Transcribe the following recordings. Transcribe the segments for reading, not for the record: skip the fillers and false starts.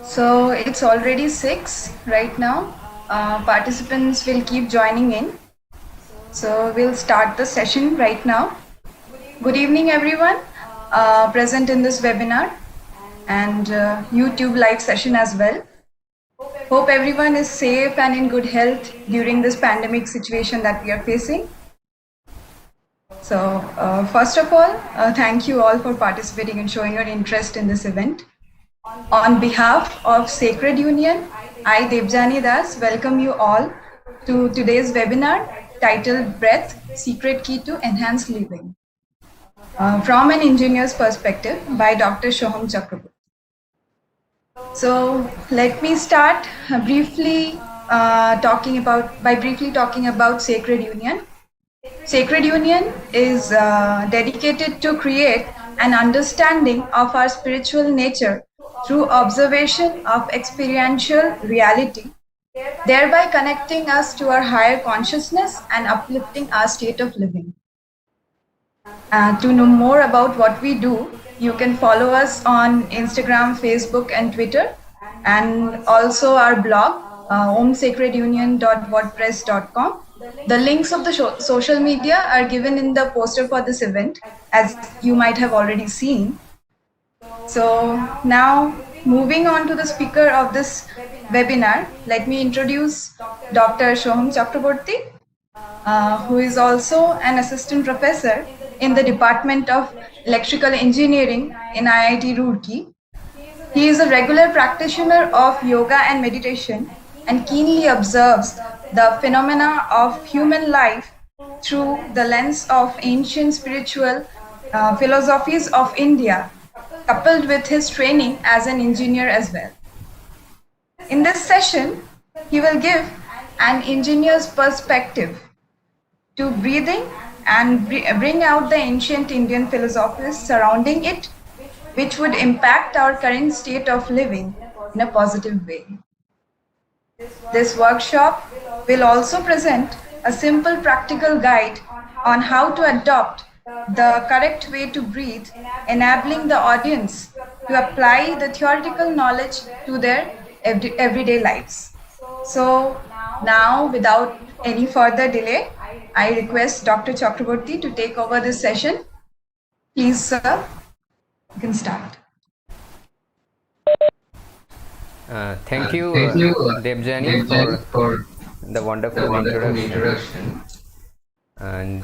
So it's already 6 right now. Participants will keep joining in. So we'll start the session right now. Good evening, everyone present in this webinar and YouTube live session as well. Hope everyone is safe and in good health during this pandemic situation that we are facing. So first of all, thank you all for participating and showing your interest in this event. On behalf of Sacred Union, I, Debjani Das, welcome you all to today's webinar titled Breath, Secret Key to Enhanced Living from an Engineer's Perspective by Dr. Sohom Chakrabarty. So let me start briefly talking about Sacred Union. Sacred Union is dedicated to create an understanding of our spiritual nature through observation of experiential reality, thereby connecting us to our higher consciousness and uplifting our state of living. To know more about what we do, you can follow us on Instagram, Facebook, and Twitter, and also our blog, omsacredunion.wordpress.com. The links of the social media are given in the poster for this event, as you might have already seen. So now, moving on to the speaker of this webinar, let me introduce Dr. Sohom Chakrabarty, who is also an assistant professor in the Department of Electrical Engineering in IIT Roorkee. He is a regular practitioner of yoga and meditation and keenly observes the phenomena of human life through the lens of ancient spiritual philosophies of India, coupled with his training as an engineer as well. In this session, he will give an engineer's perspective to breathing and bring out the ancient Indian philosophies surrounding it, which would impact our current state of living in a positive way. This workshop will also present a simple practical guide on how to adopt the correct way to breathe, enabling the audience to apply the theoretical knowledge to their everyday lives. So now, without any further delay, I request Dr. Chakrabarty to take over this session. Please, sir, you can start. Thank you, Debjani, for the wonderful introduction. And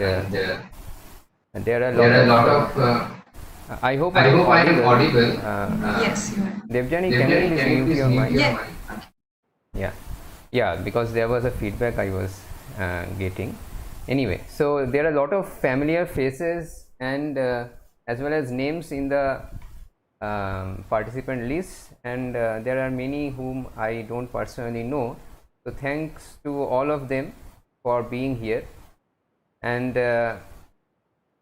there are a lot of. I hope I am audible. Yes, you are. Debjani, can you please mute your mic? Yeah. Yeah, because there was a feedback I was getting. Anyway, so there are a lot of familiar faces and as well as names in the participant list, and there are many whom I don't personally know. So thanks to all of them for being here, and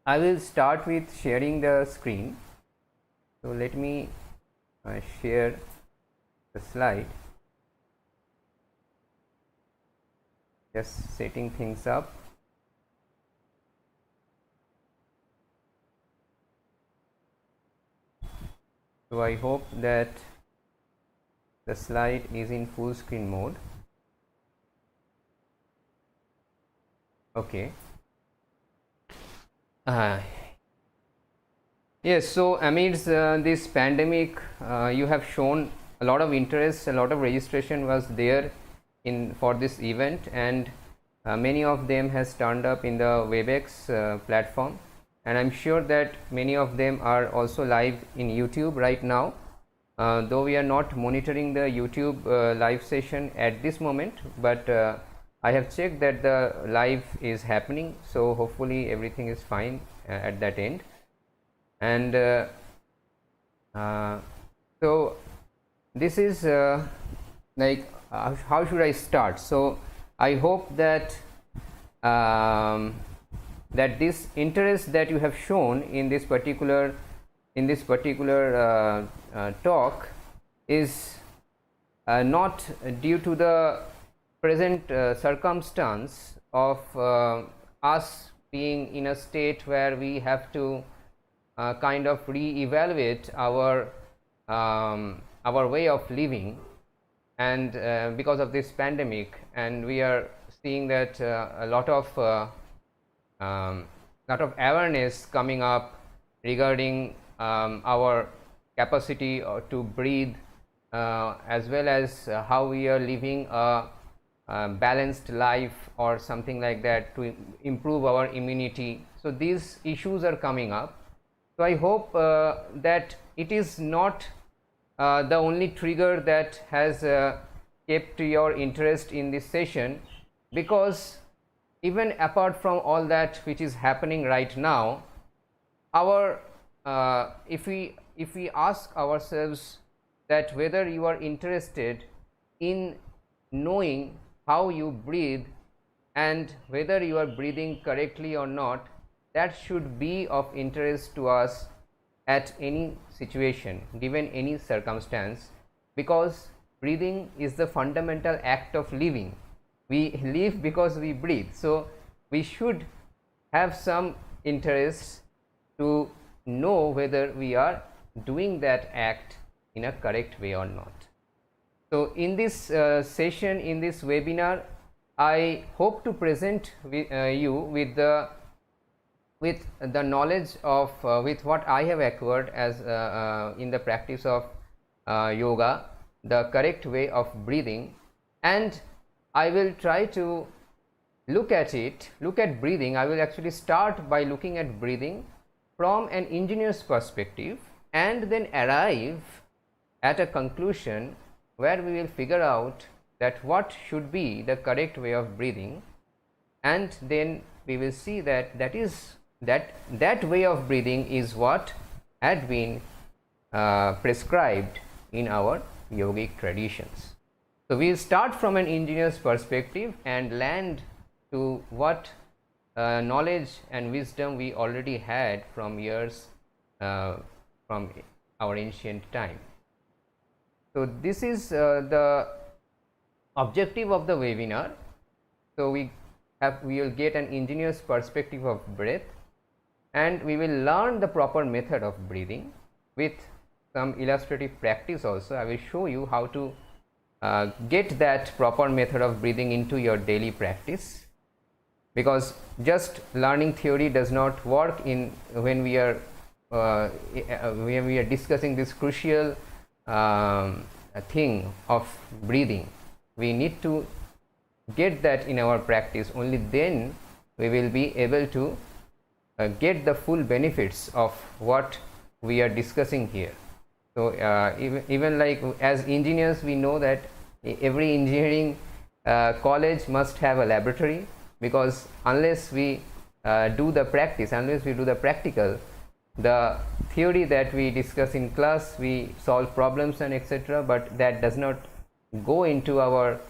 I will start with sharing the screen. So let me share the slide, just setting things up. So I hope that the slide is in full screen mode. Okay. Yes, so amidst this pandemic, you have shown a lot of interest, a lot of registration was there for this event, and many of them has turned up in the WebEx platform, and I'm sure that many of them are also live in YouTube right now, though we are not monitoring the YouTube live session at this moment, but I have checked that the live is happening, so hopefully everything is fine at that end. And so this is like how should I start? So I hope that that this interest that you have shown in this particular talk is not due to the present circumstance of us being in a state where we have to kind of re-evaluate our our way of living, and because of this pandemic, and we are seeing that a lot of awareness coming up regarding our capacity to breathe, as well as how we are living a balanced life or something like that to improve our immunity. So these issues are coming up. So I hope that it is not the only trigger that has kept your interest in this session, because even apart from all that which is happening right now, our if we ask ourselves that whether you are interested in knowing how you breathe and whether you are breathing correctly or not, that should be of interest to us at any situation, given any circumstance, because breathing is the fundamental act of living. We live because we breathe, so we should have some interest to know whether we are doing that act in a correct way or not. So in this session, in this webinar, I hope to present you with the knowledge of with what I have acquired as in the practice of yoga, the correct way of breathing, and I will try to look at breathing. I will actually start by looking at breathing from an engineer's perspective, and then arrive at a conclusion where we will figure out that what should be the correct way of breathing, and then we will see that that way of breathing is what had been prescribed in our yogic traditions. So we will start from an engineer's perspective and land to what knowledge and wisdom we already had from years from our ancient time. So this is the objective of the webinar. So we will get an engineer's perspective of breath, and we will learn the proper method of breathing with some illustrative practice also. I will show you how to get that proper method of breathing into your daily practice, because just learning theory does not work in when we are discussing this crucial thing of breathing. We need to get that in our practice. Only then we will be able to get the full benefits of what we are discussing here. So even like as engineers, we know that every engineering college must have a laboratory, because unless we do the practice, unless we do the practical, the theory that we discuss in class, we solve problems and etc., but that does not go into our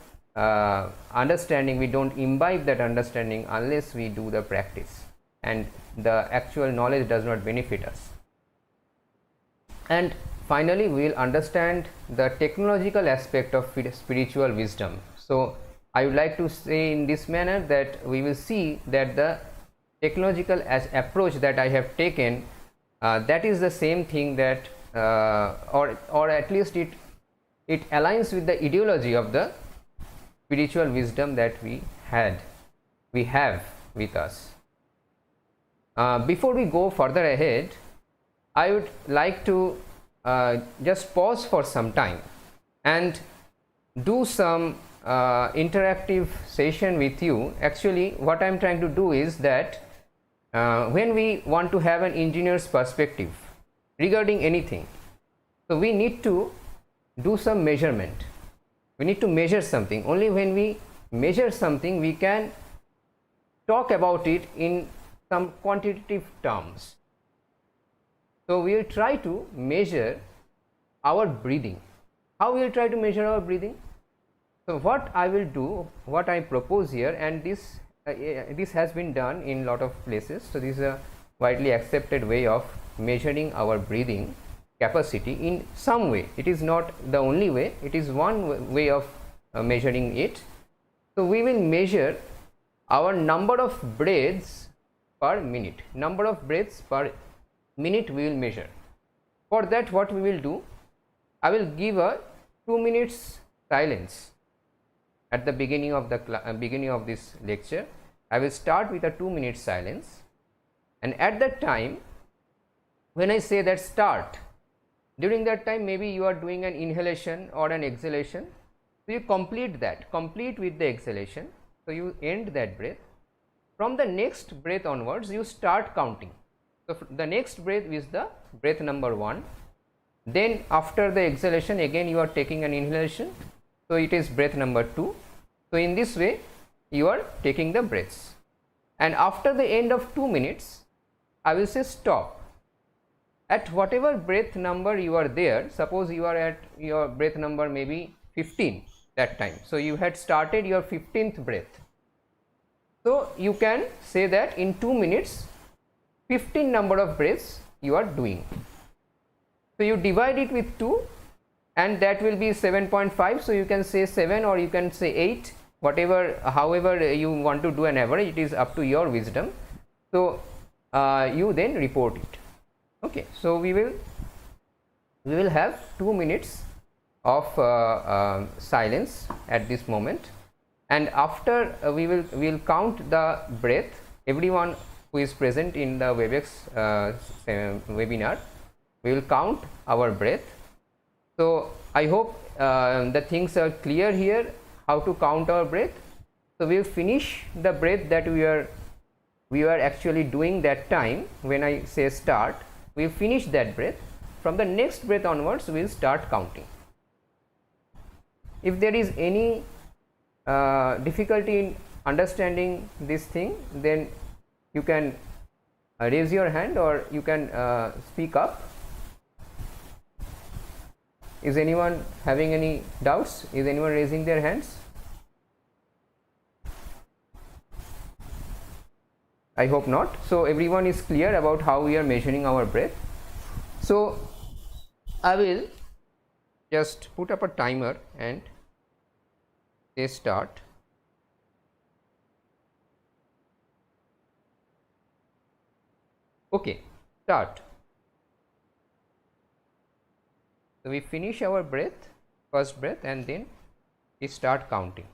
understanding. We don't imbibe that understanding unless we do the practice, and the actual knowledge does not benefit us. And finally, we will understand the technological aspect of spiritual wisdom. So I would like to say in this manner that we will see that the technological approach that I have taken, that is the same thing that or at least it aligns with the ideology of the spiritual wisdom that we have with us. Before we go further ahead, I would like to just pause for some time and do some interactive session with you. Actually, what I am trying to do is that when we want to have an engineer's perspective regarding anything, so we need to do some measurement. We need to measure something. Only when we measure something, we can talk about it in some quantitative terms. So we will try to measure our breathing. How we will try to measure our breathing? So what I will do, what I propose here, and this has been done in lot of places. So this is a widely accepted way of measuring our breathing capacity in some way. It is not the only way, it is one way of measuring it. So we will measure our number of breaths per minute. Number of breaths per minute we will measure. For that, what we will do, I will give a 2 minutes silence at the beginning of the beginning of this lecture. I will start with a 2 minute silence, and at that time when I say that start, during that time maybe you are doing an inhalation or an exhalation, so you complete with the exhalation, so you end that breath. From the next breath onwards you start counting. So the next breath is the breath number 1, then after the exhalation again you are taking an inhalation, so it is breath number 2. So in this way you are taking the breaths, and after the end of 2 minutes I will say stop. At whatever breath number you are there, suppose you are at your breath number maybe 15 that time, so you had started your 15th breath, so you can say that in 2 minutes 15 number of breaths you are doing. So you divide it with 2 and that will be 7.5, so you can say 7 or you can say 8, whatever, however you want to do an average, it is up to your wisdom. So you then report it. Okay, so we will have 2 minutes of silence at this moment, and after we will count the breath. Everyone who is present in the WebEx webinar, we will count our breath. So I hope the things are clear here, how to count our breath. So we will finish the breath that we are actually doing that time when I say start. We will finish that breath. From the next breath onwards we will start counting. If there is any difficulty in understanding this thing, then you can raise your hand or you can speak up. Is anyone having any doubts? Is anyone raising their hands? I hope not. So everyone is clear about how we are measuring our breath. So I will just put up a timer and say start. Okay, start. So we finish our breath, first breath, and then we start counting.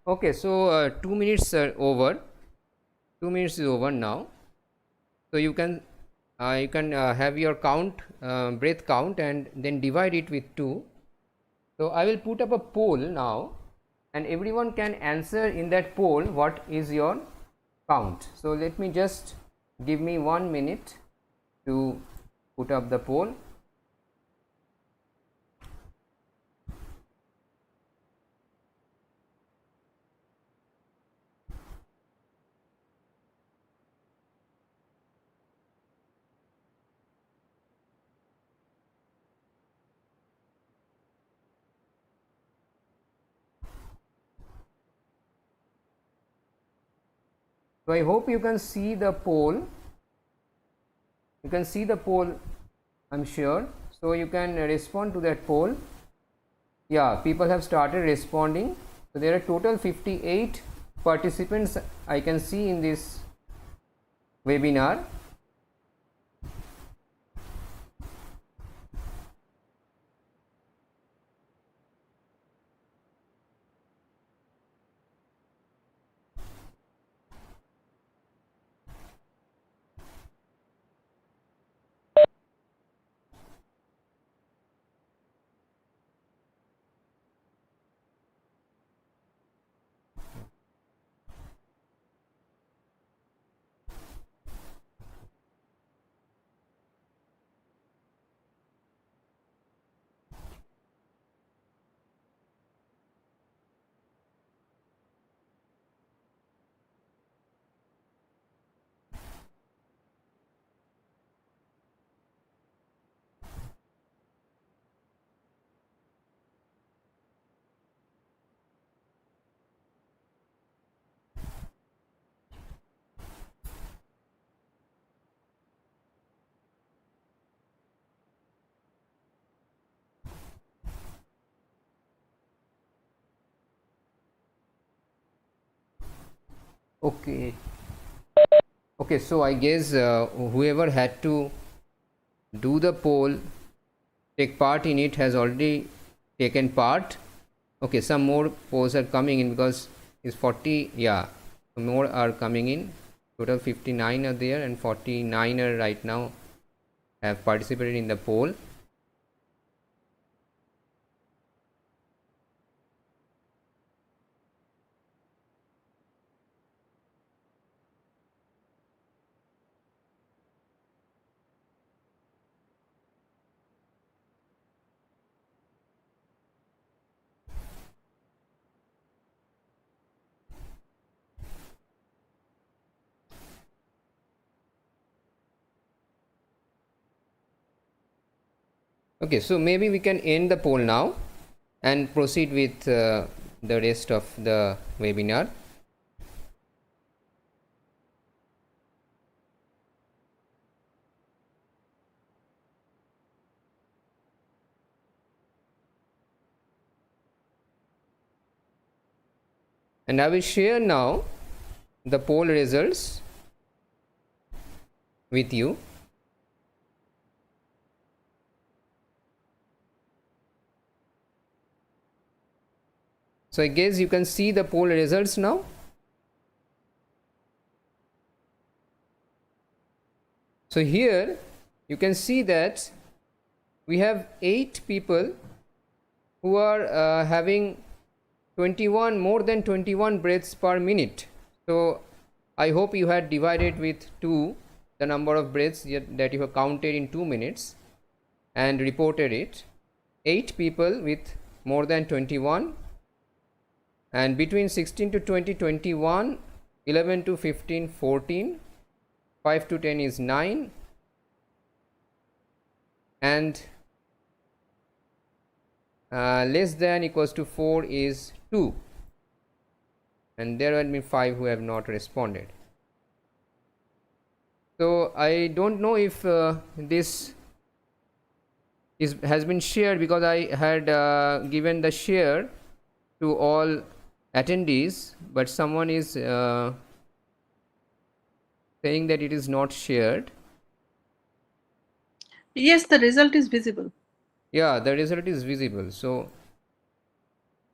Okay, so 2 minutes are over. 2 minutes is over now. So you can have your count, breath count, and then divide it with 2. So I will put up a poll now, and everyone can answer in that poll what is your count. So let me just give me 1 minute to put up the poll. So I hope you can see the poll. You can see the poll, I'm sure. So you can respond to that poll. Yeah, people have started responding. So there are total 58 participants I can see in this webinar. Okay. Okay, so I guess whoever had to do the poll, take part in it, has already taken part. Okay, some more polls are coming in because it's 40. Yeah, more are coming in. Total 59 are there, and 49 are right now have participated in the poll. Okay, so maybe we can end the poll now and proceed with the rest of the webinar. And I will share now the poll results with you. So I guess you can see the poll results now. So here you can see that we have 8 people who are having 21 more than 21 breaths per minute. So I hope you had divided with 2 the number of breaths that you have counted in 2 minutes and reported it. 8 people with more than 21, and between 16 to 20, 21, 11 to 15, 14, 5 to 10 is 9, and less than equals to 4 is 2, and there have been 5 who have not responded. So I don't know if this has been shared, because I had given the share to all attendees, but someone is saying that it is not shared. Yes, the result is visible. Yeah, the result is visible. So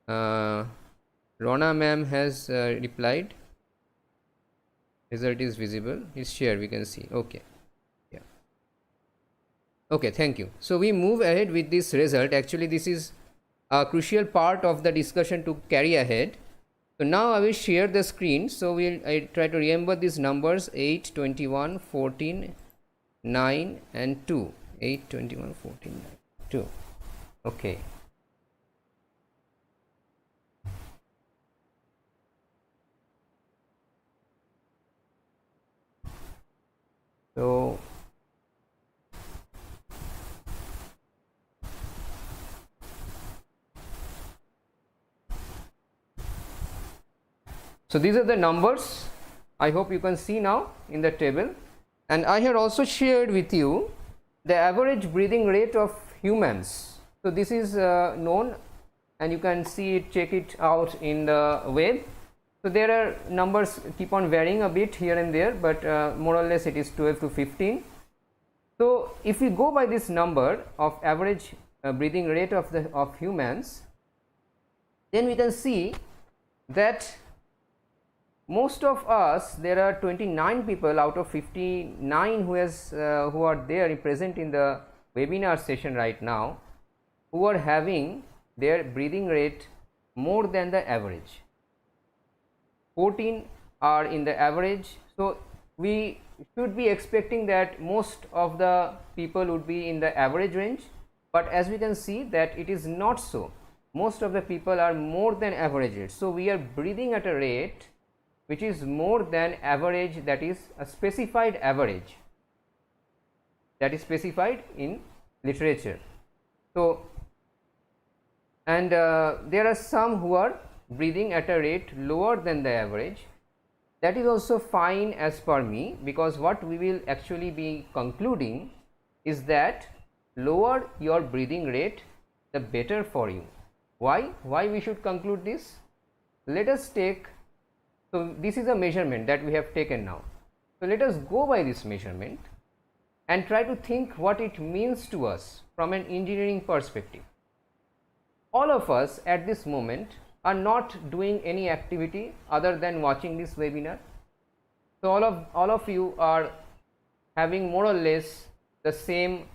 Rona ma'am has replied, result is visible, is shared, we can see. Okay, yeah, okay, thank you. So we move ahead with this result. Actually this is a crucial part of the discussion to carry ahead. So now I will share the screen. So I try to remember these numbers: 8, 21, 14, 9 and 2. 8, 21, 14, 9, 2. Okay. So these are the numbers I hope you can see now in the table, and I had also shared with you the average breathing rate of humans. So this is known, and you can see it, check it out in the web. So there are numbers keep on varying a bit here and there, but more or less it is 12 to 15. So if we go by this number of average breathing rate of humans, then we can see that most of us, there are 29 people out of 59 who are there present in the webinar session right now, who are having their breathing rate more than the average. 14 are in the average. So we should be expecting that most of the people would be in the average range, but as we can see that it is not so. Most of the people are more than average rate. So we are breathing at a rate which is more than average, that is a specified average, that is specified in literature. So and there are some who are breathing at a rate lower than the average. That is also fine as per me, because what we will actually be concluding is that lower your breathing rate, the better for you. Why we should conclude this? Let us take, so this is a measurement that we have taken now. So let us go by this measurement and try to think what it means to us from an engineering perspective. All of us at this moment are not doing any activity other than watching this webinar. So all of you are having more or less the same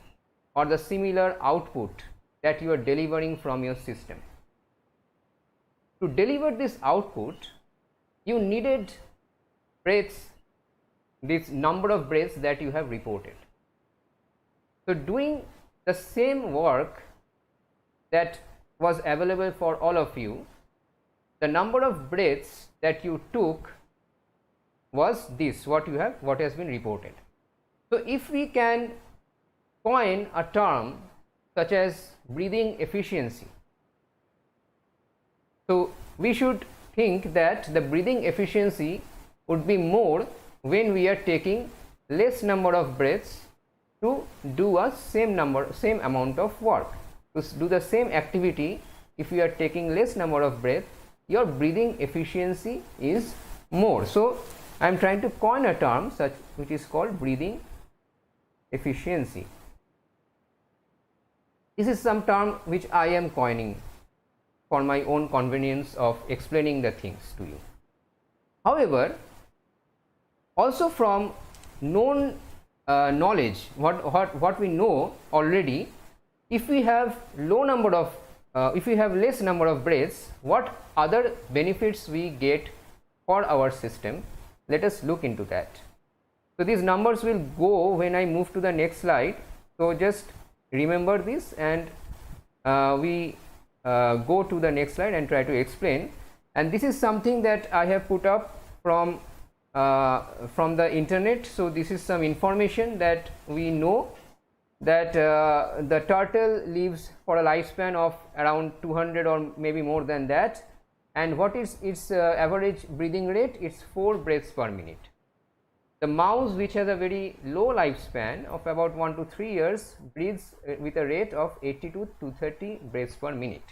or the similar output that you are delivering from your system. To deliver this output, you needed breaths, this number of breaths that you have reported. So doing the same work that was available for all of you, the number of breaths that you took was this, what has been reported. So if we can coin a term such as breathing efficiency, so we should think that the breathing efficiency would be more when we are taking less number of breaths to do a same amount of work. To do the same activity, if you are taking less number of breaths, your breathing efficiency is more. So I am trying to coin a term such which is called breathing efficiency. This is some term which I am coining for my own convenience of explaining the things to you. However, also from known knowledge, what we know already, if we have if we have less number of breaths, what other benefits we get for our system? Let us look into that. So these numbers will go when I move to the next slide. So just remember this, and we go to the next slide and try to explain. And this is something that I have put up from the internet. So this is some information that we know, that the turtle lives for a lifespan of around 200 or maybe more than that. And what is its average breathing rate? It's 4 breaths per minute. The mouse, which has a very low lifespan of about 1 to 3 years, breathes with a rate of 80 to 230 breaths per minute.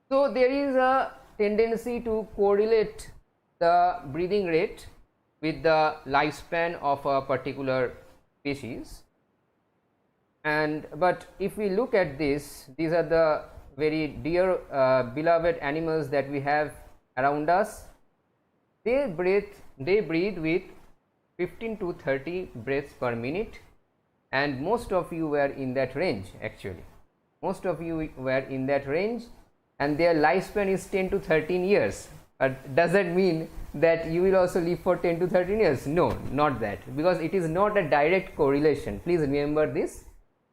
So there is a tendency to correlate the breathing rate with the lifespan of a particular species. But if we look at this, these are the very dear beloved animals that we have around us. They breathe with 15 to 30 breaths per minute, and most of you were in that range. Actually, most of you were in that range, and their lifespan is 10 to 13 years. Does that mean that you will also live for 10 to 13 years? No, not that, because it is not a direct correlation. Please remember this.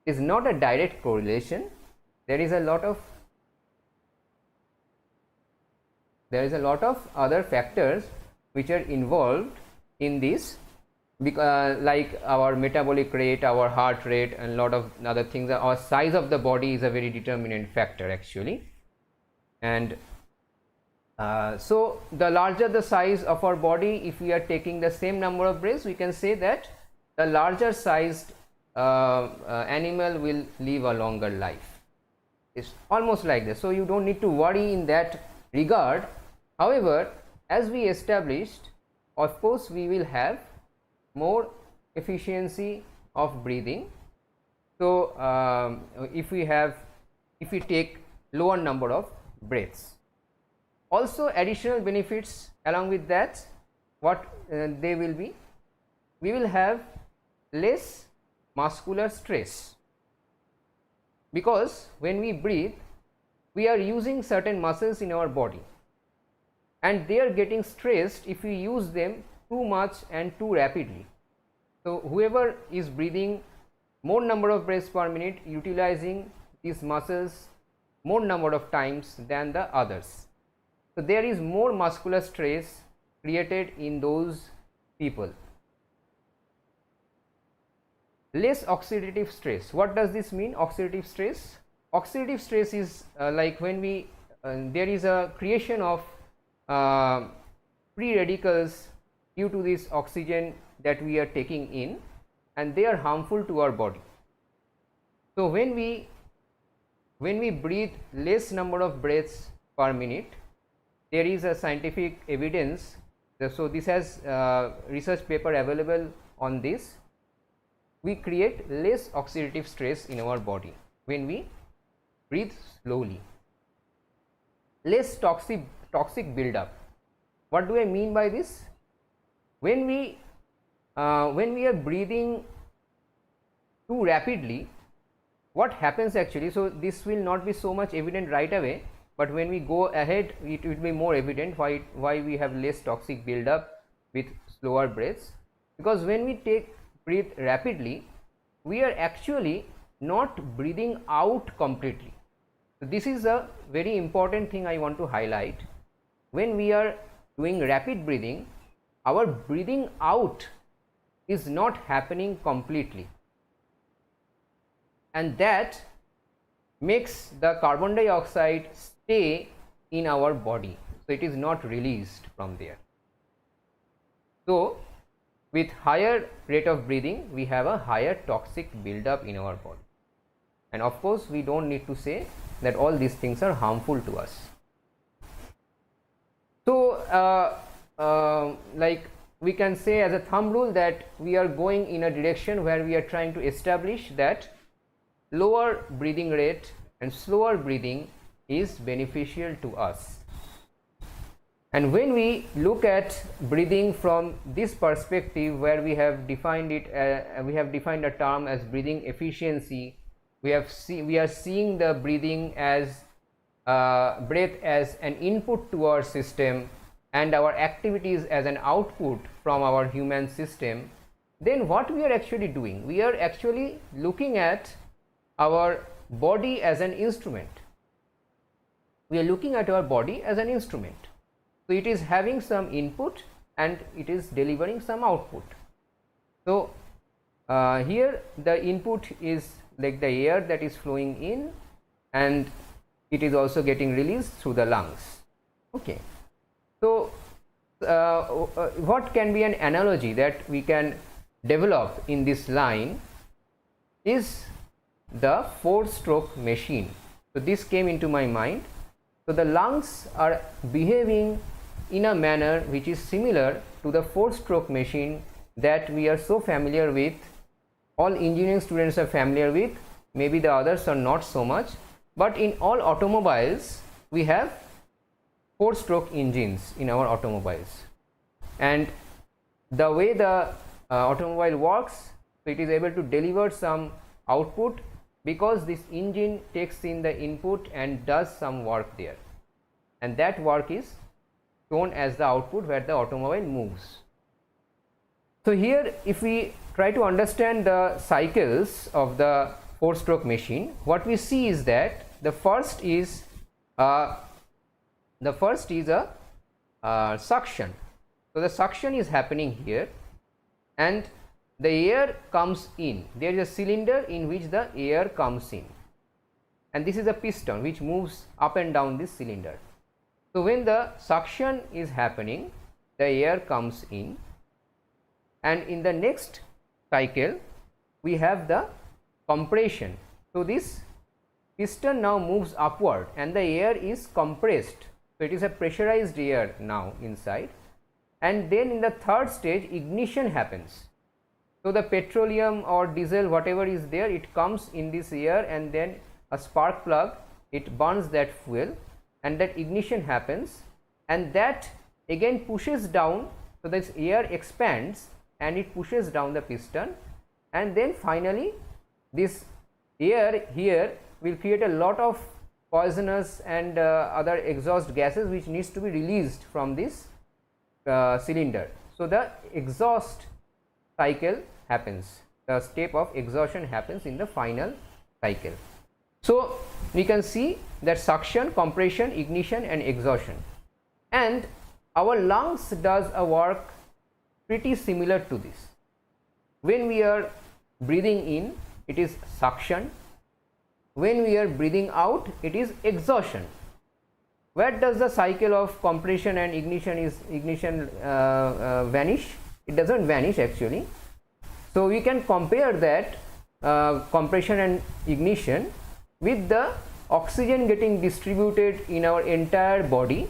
It is not a direct correlation. There is a lot of other factors which are involved in this, like our metabolic rate, our heart rate, and lot of other things. Our size of the body is a very determinant factor actually. And So the larger the size of our body, if we are taking the same number of breaths, we can say that the larger sized animal will live a longer life. It's almost like this, so you don't need to worry in that regard. However, as we established, of course we will have more efficiency of breathing. So if we take lower number of breaths, also additional benefits along with that, what they will be, we will have less muscular stress, because when we breathe we are using certain muscles in our body and they are getting stressed if we use them too much and too rapidly. So whoever is breathing more number of breaths per minute, utilizing these muscles more number of times than the others, so there is more muscular stress created in those people. Less oxidative stress. What does this mean, oxidative stress? Oxidative stress is like when we there is a creation of free radicals due to this oxygen that we are taking in, and they are harmful to our body. So when we breathe less number of breaths per minute, there is a scientific evidence. So this has research paper available on this. We create less oxidative stress in our body when we breathe slowly. Less toxic buildup. What do I mean by this? When we are breathing too rapidly, what happens actually? So this will not be so much evident right away, but when we go ahead, it will be more evident why we have less toxic buildup with slower breaths. Because when we breathe rapidly, we are actually not breathing out completely. So this is a very important thing I want to highlight. When we are doing rapid breathing, our breathing out is not happening completely, and that makes the carbon dioxide stay in our body, so it is not released from there. So with higher rate of breathing, we have a higher toxic buildup in our body, and of course we don't need to say that all these things are harmful to us. So like we can say as a thumb rule that we are going in a direction where we are trying to establish that lower breathing rate and slower breathing is beneficial to us. And when we look at breathing from this perspective, where we have defined it, we have defined a term as breathing efficiency. We are seeing the breathing as breath as an input to our system and our activities as an output from our human system. Then what we are actually doing? We are actually looking at our body as an instrument. We are looking at our body as an instrument. So it is having some input and it is delivering some output. So here the input is like the air that is flowing in, and it is also getting released through the lungs. Okay. So what can be an analogy that we can develop in this line is the 4-stroke machine. So this came into my mind. So the lungs are behaving in a manner which is similar to the 4-stroke machine that we are so familiar with. All engineering students are familiar with, maybe the others are not so much, but in all automobiles we have 4-stroke engines in our automobiles, and the way the automobile works, so it is able to deliver some output because this engine takes in the input and does some work there, and that work is shown as the output where the automobile moves. So here if we try to understand the cycles of the 4-stroke machine, what we see is that the first is a suction. So the suction is happening here and the air comes in. There is a cylinder in which the air comes in, and this is a piston which moves up and down this cylinder. So when the suction is happening, the air comes in, and in the next cycle we have the compression. So this piston now moves upward and the air is compressed. So it is a pressurized air now inside, and then in the third stage ignition happens. So the petroleum or diesel, whatever is there, it comes in this air, and then a spark plug, it burns that fuel, and that ignition happens, and that again pushes down. So this air expands and it pushes down the piston, and then finally this air here will create a lot of poisonous and other exhaust gases which needs to be released from this cylinder. So the exhaust cycle happens, the step of exhaustion happens in the final cycle. So we can see that suction, compression, ignition and exhaustion, and our lungs does a work pretty similar to this. When we are breathing in, it is suction. When we are breathing out, it is exhaustion. Where does the cycle of compression and ignition vanish? It doesn't vanish actually. So we can compare that compression and ignition with the oxygen getting distributed in our entire body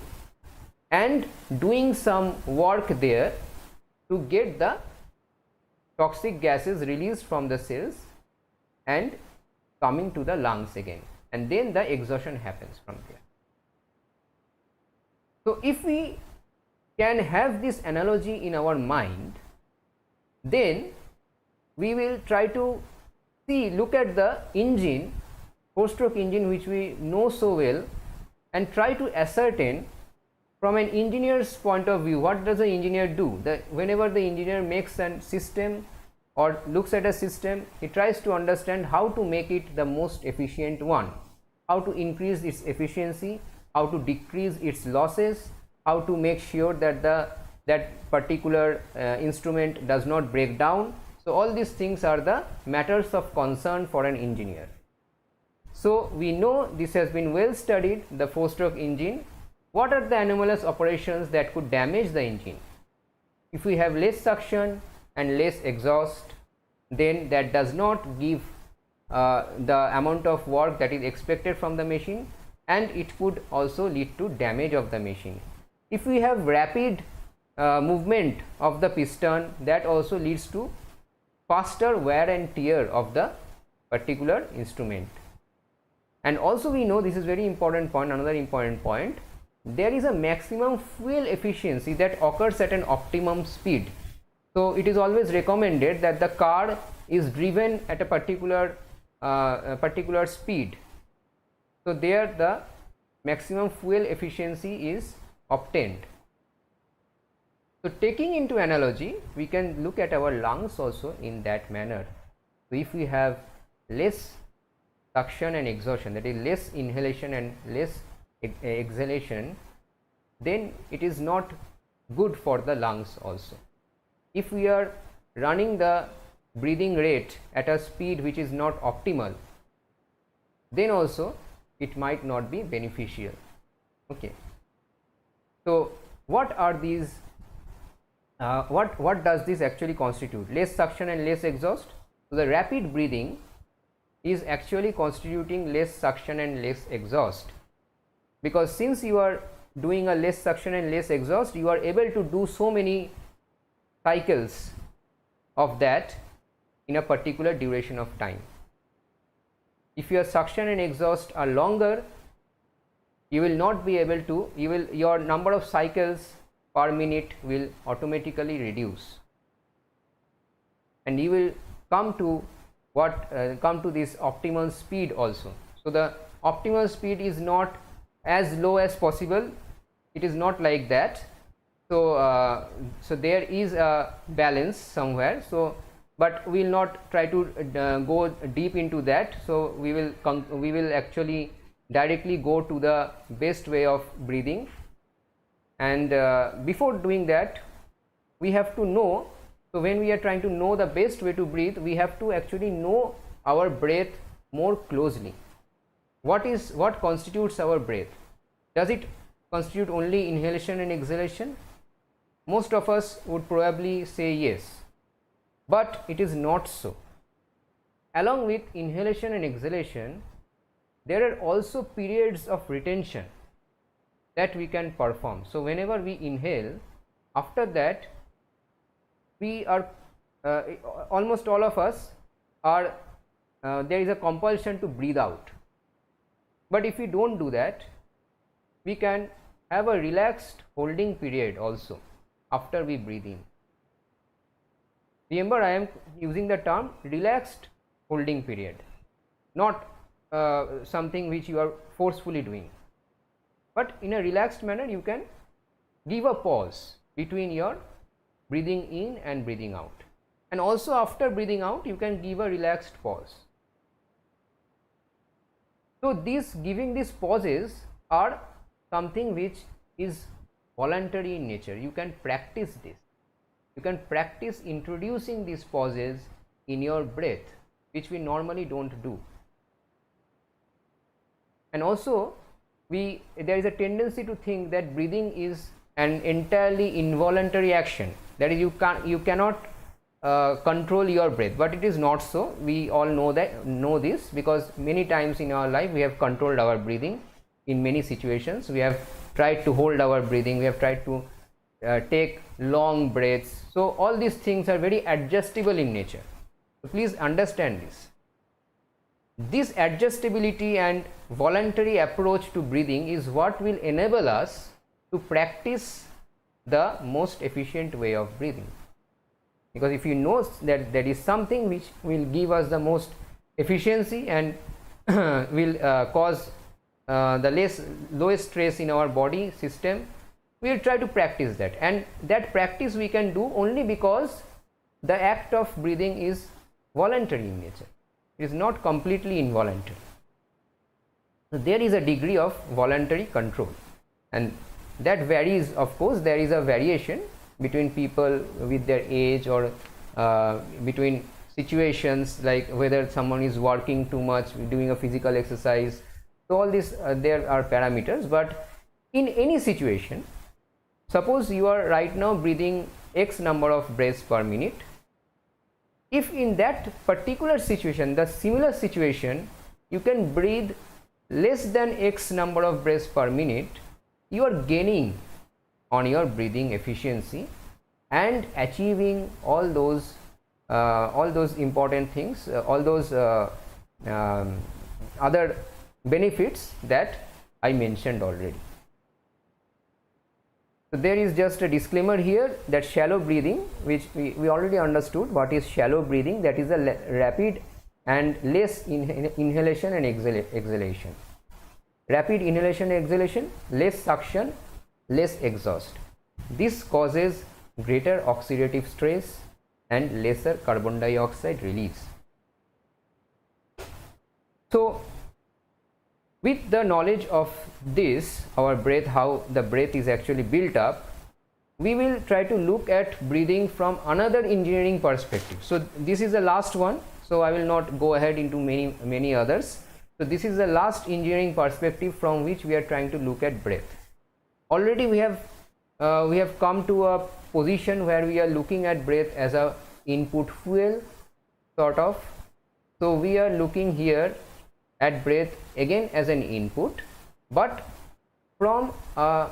and doing some work there to get the toxic gases released from the cells and coming to the lungs again, and then the exhaustion happens from there. So if we can have this analogy in our mind, then we will try to look at the engine, four-stroke engine, which we know so well, and try to ascertain from an engineer's point of view, what does the engineer do? Whenever the engineer makes a system or looks at a system, he tries to understand how to make it the most efficient one, how to increase its efficiency, how to decrease its losses, how to make sure that that particular instrument does not break down. So all these things are the matters of concern for an engineer. So we know this has been well studied, the four-stroke engine. What are the anomalous operations that could damage the engine? If we have less suction and less exhaust, then that does not give the amount of work that is expected from the machine, and it could also lead to damage of the machine. If we have rapid movement of the piston, that also leads to faster wear and tear of the particular instrument. And also we know, this is very important point, another important point, there is a maximum fuel efficiency that occurs at an optimum speed. So it is always recommended that the car is driven at a particular speed. So there the maximum fuel efficiency is obtained. So taking into analogy, we can look at our lungs also in that manner. So if we have less suction and exhaustion, that is less inhalation and less exhalation, then it is not good for the lungs also. If we are running the breathing rate at a speed which is not optimal, then also it might not be beneficial. Okay. So what are these, what does this actually constitute? Less suction and less exhaust. So the rapid breathing is actually constituting less suction and less exhaust, because since you are doing a less suction and less exhaust, you are able to do so many cycles of that in a particular duration of time. If your suction and exhaust are longer, you will not be able to, your number of cycles per minute will automatically reduce, and you will come to this optimal speed also. So the optimal speed is not as low as possible, it is not like that. So so there is a balance somewhere. So but we will not try to go deep into that. So we will actually directly go to the best way of breathing, and before doing that we have to know. So when we are trying to know the best way to breathe, we have to actually know our breath more closely. What constitutes our breath? Does it constitute only inhalation and exhalation? Most of us would probably say yes, but it is not so. Along with inhalation and exhalation, there are also periods of retention that we can perform. So whenever we inhale, after that we are almost all of us are there is a compulsion to breathe out. But if we don't do that, we can have a relaxed holding period also after we breathe in. Remember, I am using the term relaxed holding period, not something which you are forcefully doing, but in a relaxed manner you can give a pause between your breathing in and breathing out, and also after breathing out you can give a relaxed pause. So giving these pauses are something which is voluntary in nature. You can practice this. You can practice introducing these pauses in your breath, which we normally don't do. And also there is a tendency to think that breathing is an entirely involuntary action, that is you cannot control your breath, but it is not so. We all know this because many times in our life we have controlled our breathing. In many situations we have tried to hold our breathing, we have tried to take long breaths. So all these things are very adjustable in nature. So please understand this. This adjustability and voluntary approach to breathing is what will enable us to practice the most efficient way of breathing. Because if you know that there is something which will give us the most efficiency and will cause the lowest stress in our body system, we will try to practice that, and that practice we can do only because the act of breathing is voluntary in nature. It is not completely involuntary. So there is a degree of voluntary control, and that varies. Of course, there is a variation between people with their age, or between situations, like whether someone is working too much, doing a physical exercise. So all this there are parameters, but in any situation, suppose you are right now breathing X number of breaths per minute. If in that particular situation, the similar situation, you can breathe less than X number of breaths per minute, you are gaining on your breathing efficiency and achieving all those important things, all those other benefits that I mentioned already. So there is just a disclaimer here that shallow breathing, which we already understood what is shallow breathing, that is a rapid and less inhalation and exhalation. Rapid inhalation and exhalation, less suction, less exhaust. This causes greater oxidative stress and lesser carbon dioxide release. So with the knowledge of this, our breath, how the breath is actually built up, we will try to look at breathing from another engineering perspective. So this is the last one, so I will not go ahead into many others. So this is the last engineering perspective from which we are trying to look at breath. Already we have come to a position where we are looking at breath as a input fuel, sort of. So we are looking here at breath again as an input, but from a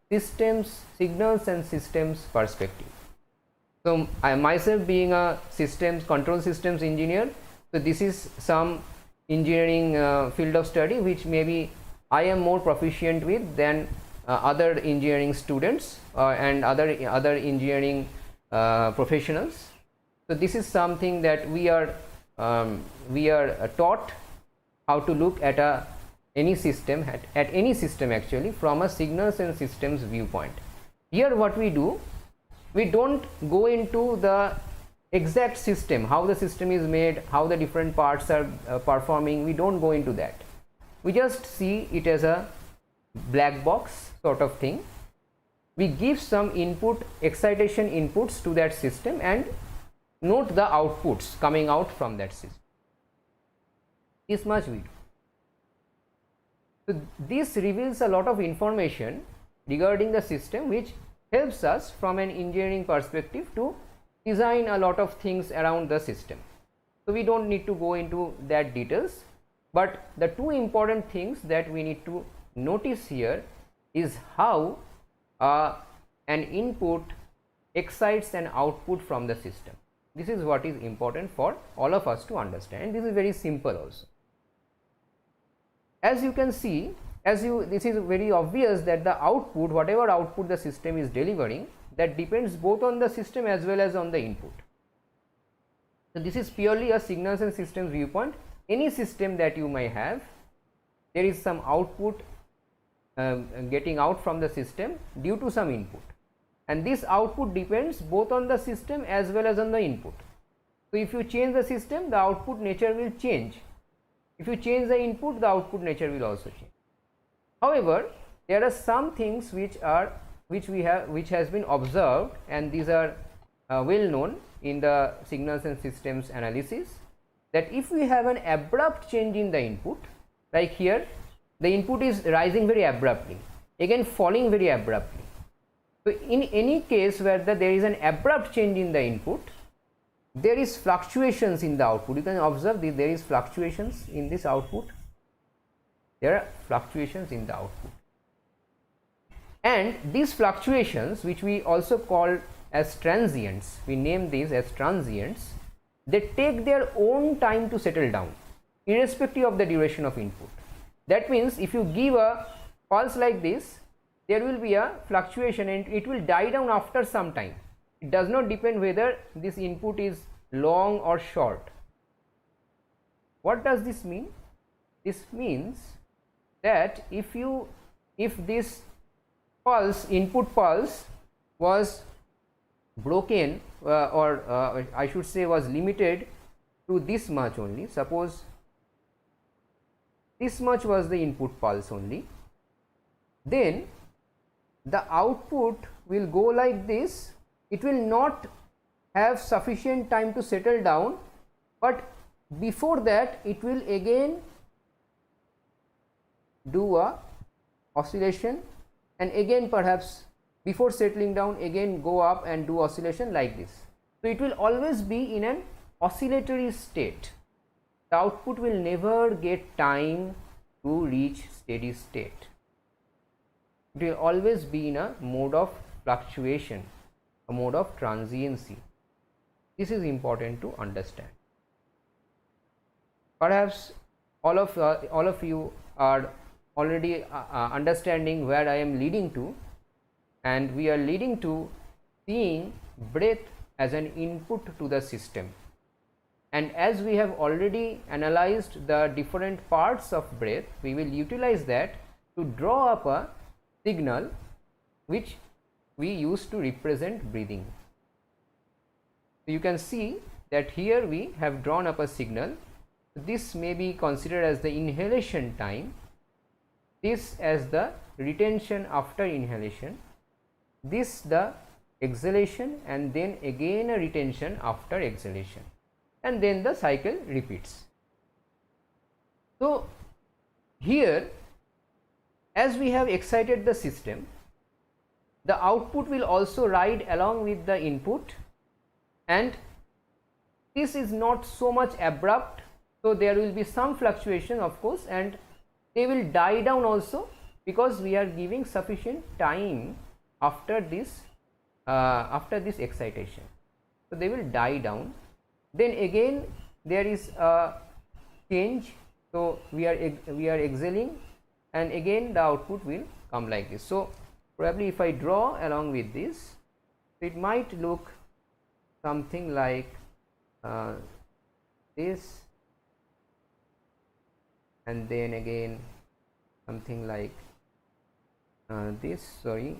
signals and systems perspective. So I myself being a control systems engineer, so this is some engineering field of study which maybe I am more proficient with than other engineering students and other engineering professionals. So this is something that we are taught how to look at any system actually from a signals and systems viewpoint. Here what we do, we don't go into the exact system, how the system is made, how the different parts are performing. We don't go into that. We just see it as a black box sort of thing. We give some excitation inputs to that system and note the outputs coming out from that system. This much we do. So this reveals a lot of information regarding the system, which helps us from an engineering perspective to design a lot of things around the system. So we don't need to go into that details, but the two important things that we need to notice here is how an input excites an output from the system. This is what is important for all of us to understand, and this is very simple also. As you can see, this is very obvious that the output, whatever output the system is delivering, that depends both on the system as well as on the input. So this is purely a signals and systems viewpoint. Any system that you may have, there is some output getting out from the system due to some input, and this output depends both on the system as well as on the input. So if you change the system, the output nature will change. If you change the input, the output nature will also change. However, there are some things which has been observed, and these are well known in the signals and systems analysis, that if we have an abrupt change in the input, like here the input is rising very abruptly, again falling very abruptly. So in any case where there is an abrupt change in the input, there is fluctuations in the output. You can observe there is fluctuations in this output. There are fluctuations in the output, and these fluctuations, which we also call as transients, we name these as transients, they take their own time to settle down irrespective of the duration of input. That means if you give a pulse like this, there will be a fluctuation and it will die down after some time. It does not depend whether this input is long or short. What does this mean? This means that if this pulse, input pulse, was broken or I should say was limited to this much only, suppose this much was the input pulse only, then the output will go like this. It will not have sufficient time to settle down, but before that it will again do a oscillation, and again perhaps before settling down again go up and do oscillation like this. So it will always be in an oscillatory state. The output will never get time to reach steady state. It will always be in a mode of fluctuation, a mode of transiency. This is important to understand. Perhaps all of you are already understanding where I am leading to, and we are leading to seeing breath as an input to the system. And as we have already analyzed the different parts of breath, we will utilize that to draw up a signal which we use to represent breathing. So you can see that here we have drawn up a signal. This may be considered as the inhalation time, this as the retention after inhalation, this the exhalation, and then again a retention after exhalation, and then the cycle repeats. So here, as we have excited the system, the output will also ride along with the input, and this is not so much abrupt, so there will be some fluctuation of course, and they will die down also because we are giving sufficient time after this excitation. So they will die down. Then again there is a change, so we are exhaling, and again the output will come like this. So probably if I draw along with this, it might look something like this, and then again something like this, something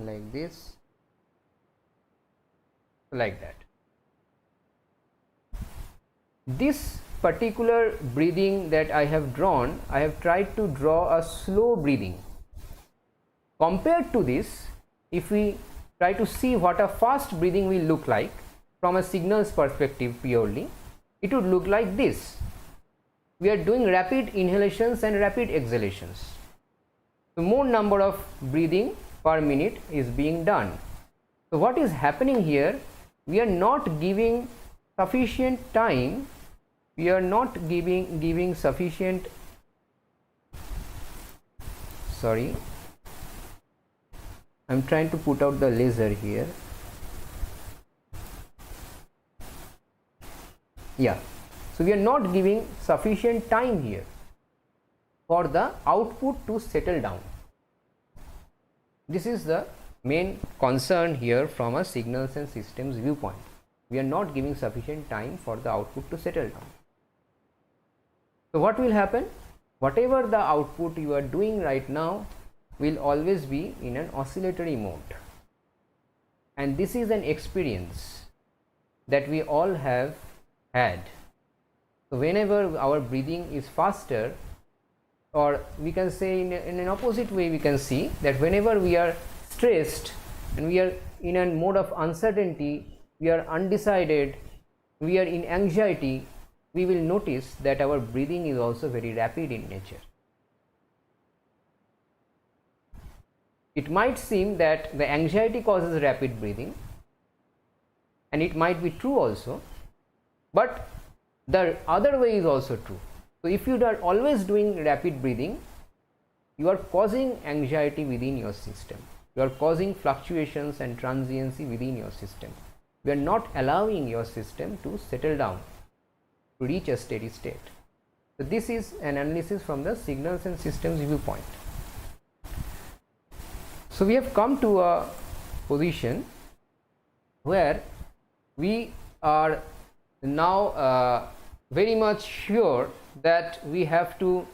like this, like that. This particular breathing that I have drawn, I have tried to draw a slow breathing. Compared to this, if we try to see what a fast breathing will look like from a signals perspective purely, it would look like this. We are doing rapid inhalations and rapid exhalations. So more number of breathing per minute is being done. So what is happening here, we are not giving sufficient time, we are not giving sufficient, sorry, I'm trying to put out the laser here. Yeah, so we are not giving sufficient time here for the output to settle down. This is the main concern here from a signals and systems viewpoint. We are not giving sufficient time for the output to settle down. So what will happen? Whatever the output you are doing right now will always be in an oscillatory mode. And this is an experience that we all have had. So whenever our breathing is faster, or we can say in an opposite way, we can see that whenever we are stressed and we are in a mode of uncertainty, we are undecided, we are in anxiety, we will notice that our breathing is also very rapid in nature. It might seem that the anxiety causes rapid breathing, and it might be true also, but the other way is also true. So if you are always doing rapid breathing, you are causing anxiety within your system, you are causing fluctuations and transiency within your system. You are not allowing your system to settle down, to reach a steady state. So this is an analysis from the signals and systems viewpoint. So we have come to a position where we are now very much sure that we have to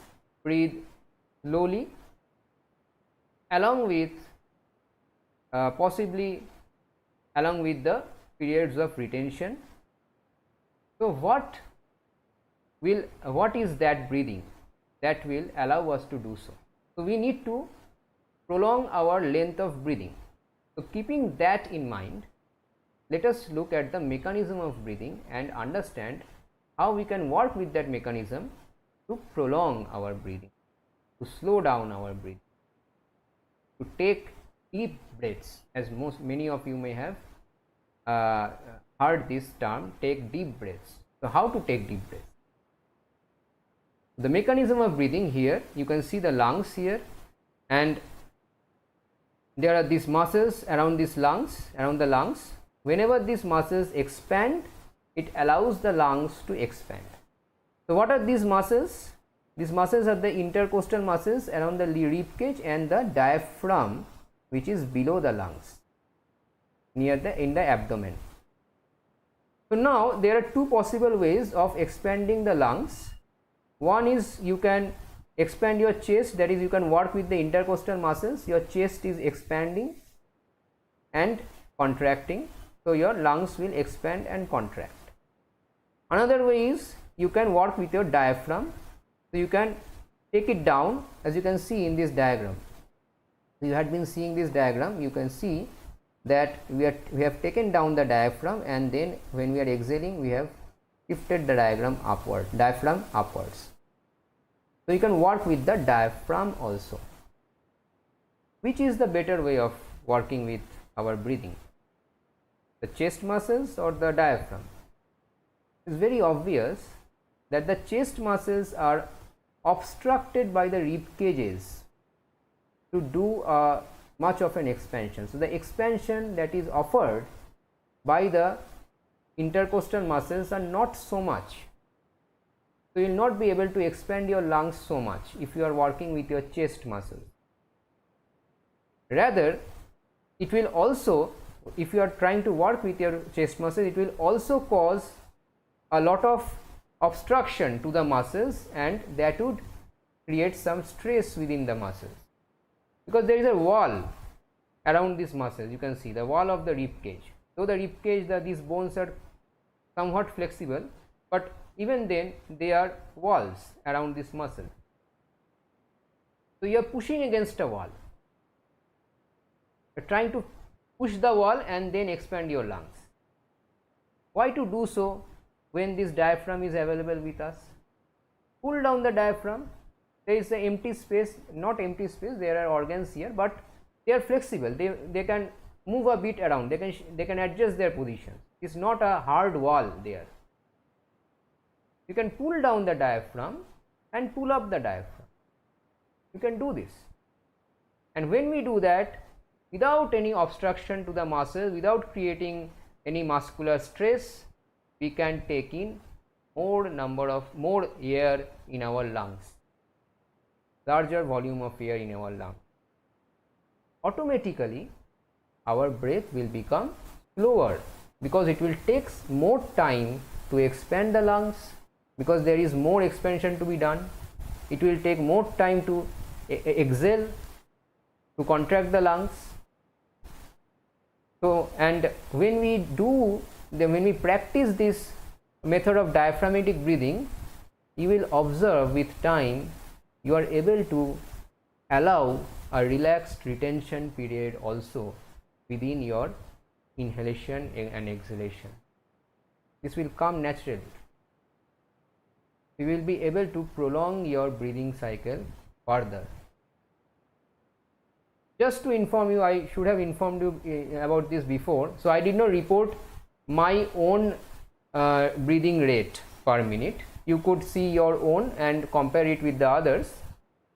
breathe slowly, along with possibly along with the periods of retention. So what is that breathing that will allow us to do so? So we need to prolong our length of breathing. So keeping that in mind, let us look at the mechanism of breathing and understand how we can work with that mechanism to prolong our breathing, to slow down our breathing, to take deep breaths, as many of you may have heard this term, take deep breaths. So how to take deep breaths? The mechanism of breathing, here you can see the lungs here, and there are these muscles around these lungs, around the lungs. Whenever these muscles expand, it allows the lungs to expand. So what are these muscles? These muscles are the intercostal muscles around the rib cage and the diaphragm, which is below the lungs, near the in the abdomen. So now there are two possible ways of expanding the lungs. One is you can expand your chest, that is you can work with the intercostal muscles. Your chest is expanding and contracting, so your lungs will expand and contract. Another way is you can work with your diaphragm. So you can take it down, as you can see in this diagram. You had been seeing this diagram, you can see that we have taken down the diaphragm, and then when we are exhaling, we have shifted the diaphragm upwards. So you can work with the diaphragm also. Which is the better way of working with our breathing? The chest muscles or the diaphragm? It's very obvious that the chest muscles are obstructed by the rib cages to do much of an expansion. So the expansion that is offered by the intercostal muscles are not so much. So you will not be able to expand your lungs so much if you are working with your chest muscles. Rather, it will also, if you are trying to work with your chest muscles, it will also cause a lot of obstruction to the muscles, and that would create some stress within the muscles, because there is a wall around these muscles. You can see the wall of the rib cage. Though the rib cage, these bones are somewhat flexible, but even then they are walls around this muscle. So you are pushing against a wall, you are trying to push the wall and then expand your lungs. Why to do so when this diaphragm is available with us? Pull down the diaphragm there is an empty space, not empty space, there are organs here, but they are flexible, they can move a bit around, they can adjust their positions. It's not a hard wall there. You can pull down the diaphragm and pull up the diaphragm. You can do this, and when we do that without any obstruction to the muscle, without creating any muscular stress, we can take in more air in our lungs, larger volume of air in our lungs. Automatically our breath will become slower, because it will take more time to expand the lungs, because there is more expansion to be done. It will take more time to exhale, to contract the lungs. So, and when we practice this method of diaphragmatic breathing, you will observe with time you are able to allow a relaxed retention period also within your inhalation and exhalation. This will come naturally. You will be able to prolong your breathing cycle further. Just to inform you, I should have informed you about this before. So I did not report my own breathing rate per minute. You could see your own and compare it with the others.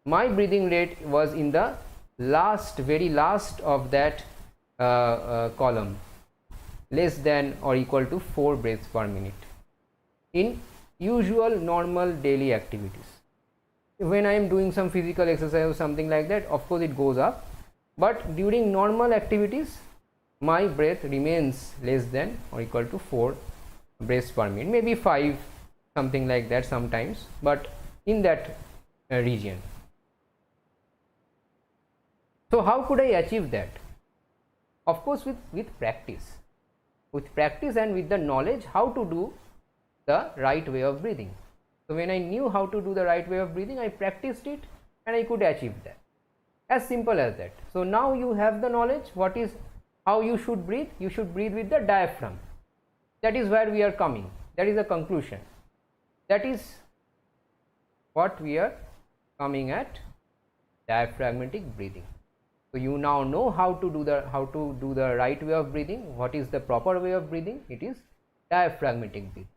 My breathing rate was in the very last of that column, less than or equal to 4 breaths per minute in usual normal daily activities. When I am doing some physical exercise or something like that, of course it goes up, but during normal activities my breath remains less than or equal to 4 breaths per minute, maybe 5, something like that sometimes, but in that region. So how could I achieve that? Of course with practice and with the knowledge how to do the right way of breathing. So when I knew how to do the right way of breathing, I practiced it and I could achieve that. As simple as that. So now you have the knowledge how you should breathe. You should breathe with the diaphragm. That is where we are coming. That is the conclusion. That is what we are coming at, diaphragmatic breathing. So you now know how to do the right way of breathing. What is the proper way of breathing? It is diaphragmatic breathing.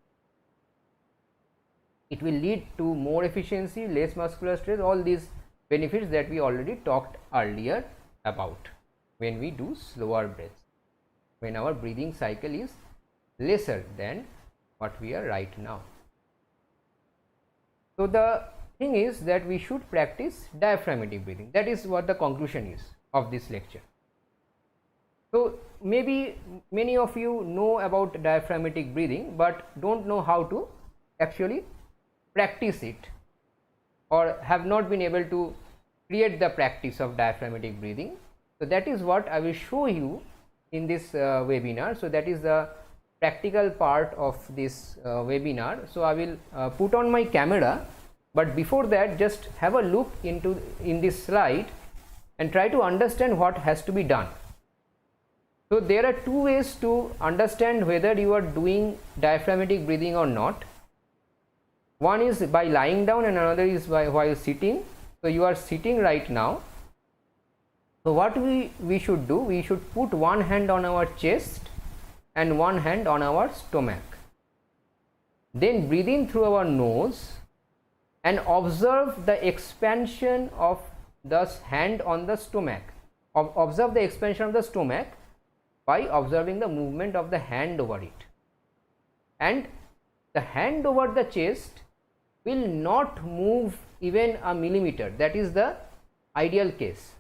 It will lead to more efficiency, less muscular stress, all these benefits that we already talked earlier about when we do slower breaths, when our breathing cycle is lesser than what we are right now. So the thing is that we should practice diaphragmatic breathing. That is what the conclusion is of this lecture. So maybe many of you know about diaphragmatic breathing but don't know how to actually practice it, or have not been able to create the practice of diaphragmatic breathing. So that is what I will show you in this webinar. So that is the practical part of this webinar. So I will put on my camera, but before that just have a look in this slide and try to understand what has to be done. So there are two ways to understand whether you are doing diaphragmatic breathing or not. One is by lying down and another is by while sitting. So you are sitting right now. So what we should do, we should put one hand on our chest and one hand on our stomach. Then breathe in through our nose and observe the expansion of the hand on the stomach. Observe the expansion of the stomach by observing the movement of the hand over it. And the hand over the chest will not move even a millimeter. That is the ideal case.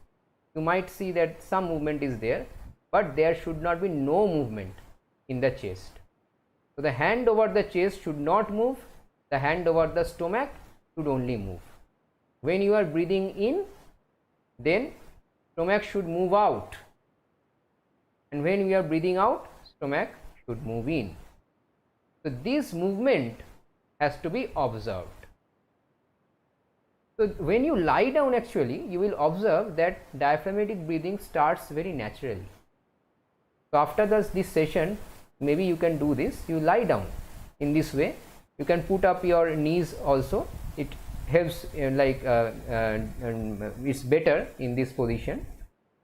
You might see that some movement is there, but there should not be no movement in the chest. So the hand over the chest should not move, the hand over the stomach should only move. When you are breathing in, then stomach should move out, and when we are breathing out, stomach should move in. So this movement has to be observed. So when you lie down, actually you will observe that diaphragmatic breathing starts very naturally. So after this session, maybe you can do this. You lie down in this way. You can put up your knees also. helps it's better in this position.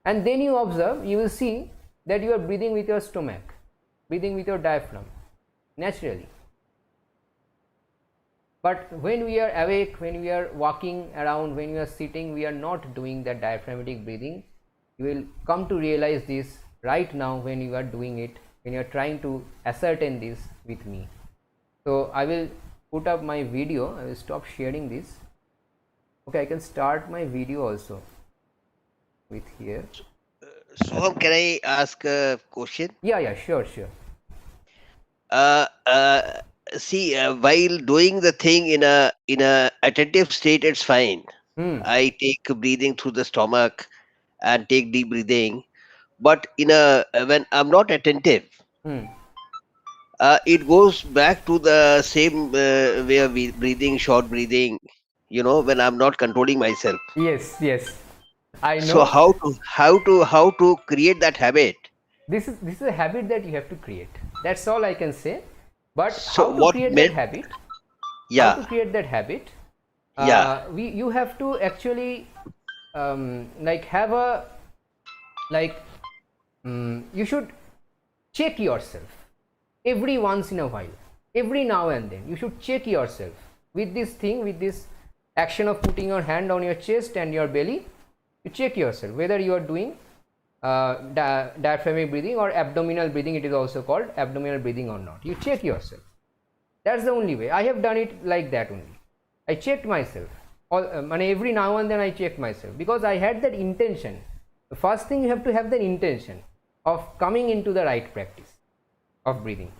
And then you observe, you will see that you are breathing with your stomach, breathing with your diaphragm naturally. But when we are awake, when we are walking around, when we are sitting, we are not doing that diaphragmatic breathing. You will come to realize this right now when you are doing it, when you are trying to ascertain this with me. So I will put up my video. I will stop sharing this. Okay, I can start my video also with here. Soham, can I ask a question? Yeah, sure. Uh, uh, See, while doing the thing in a attentive state, it's fine. I take breathing through the stomach and take deep breathing. But in a when I'm not attentive, Hmm. it goes back to the same way of breathing, short breathing. When I'm not controlling myself. Yes. I So know. how to create that habit? This is a habit that you have to create. That's all I can say. But So how to what create that meant? habit? How to Yeah, create that habit? yeah. You have to actually like have a like you should check yourself every once in a while, every now and then. You should check yourself with this thing, with this action of putting your hand on your chest and your belly. You check yourself whether you are doing diaphragmatic breathing or abdominal breathing. It is also called abdominal breathing or not. You check yourself. That's the only way. I have done it like that only. I checked myself. Every now and then I check myself because I had that intention. The first thing, you have to have the intention of coming into the right practice of breathing.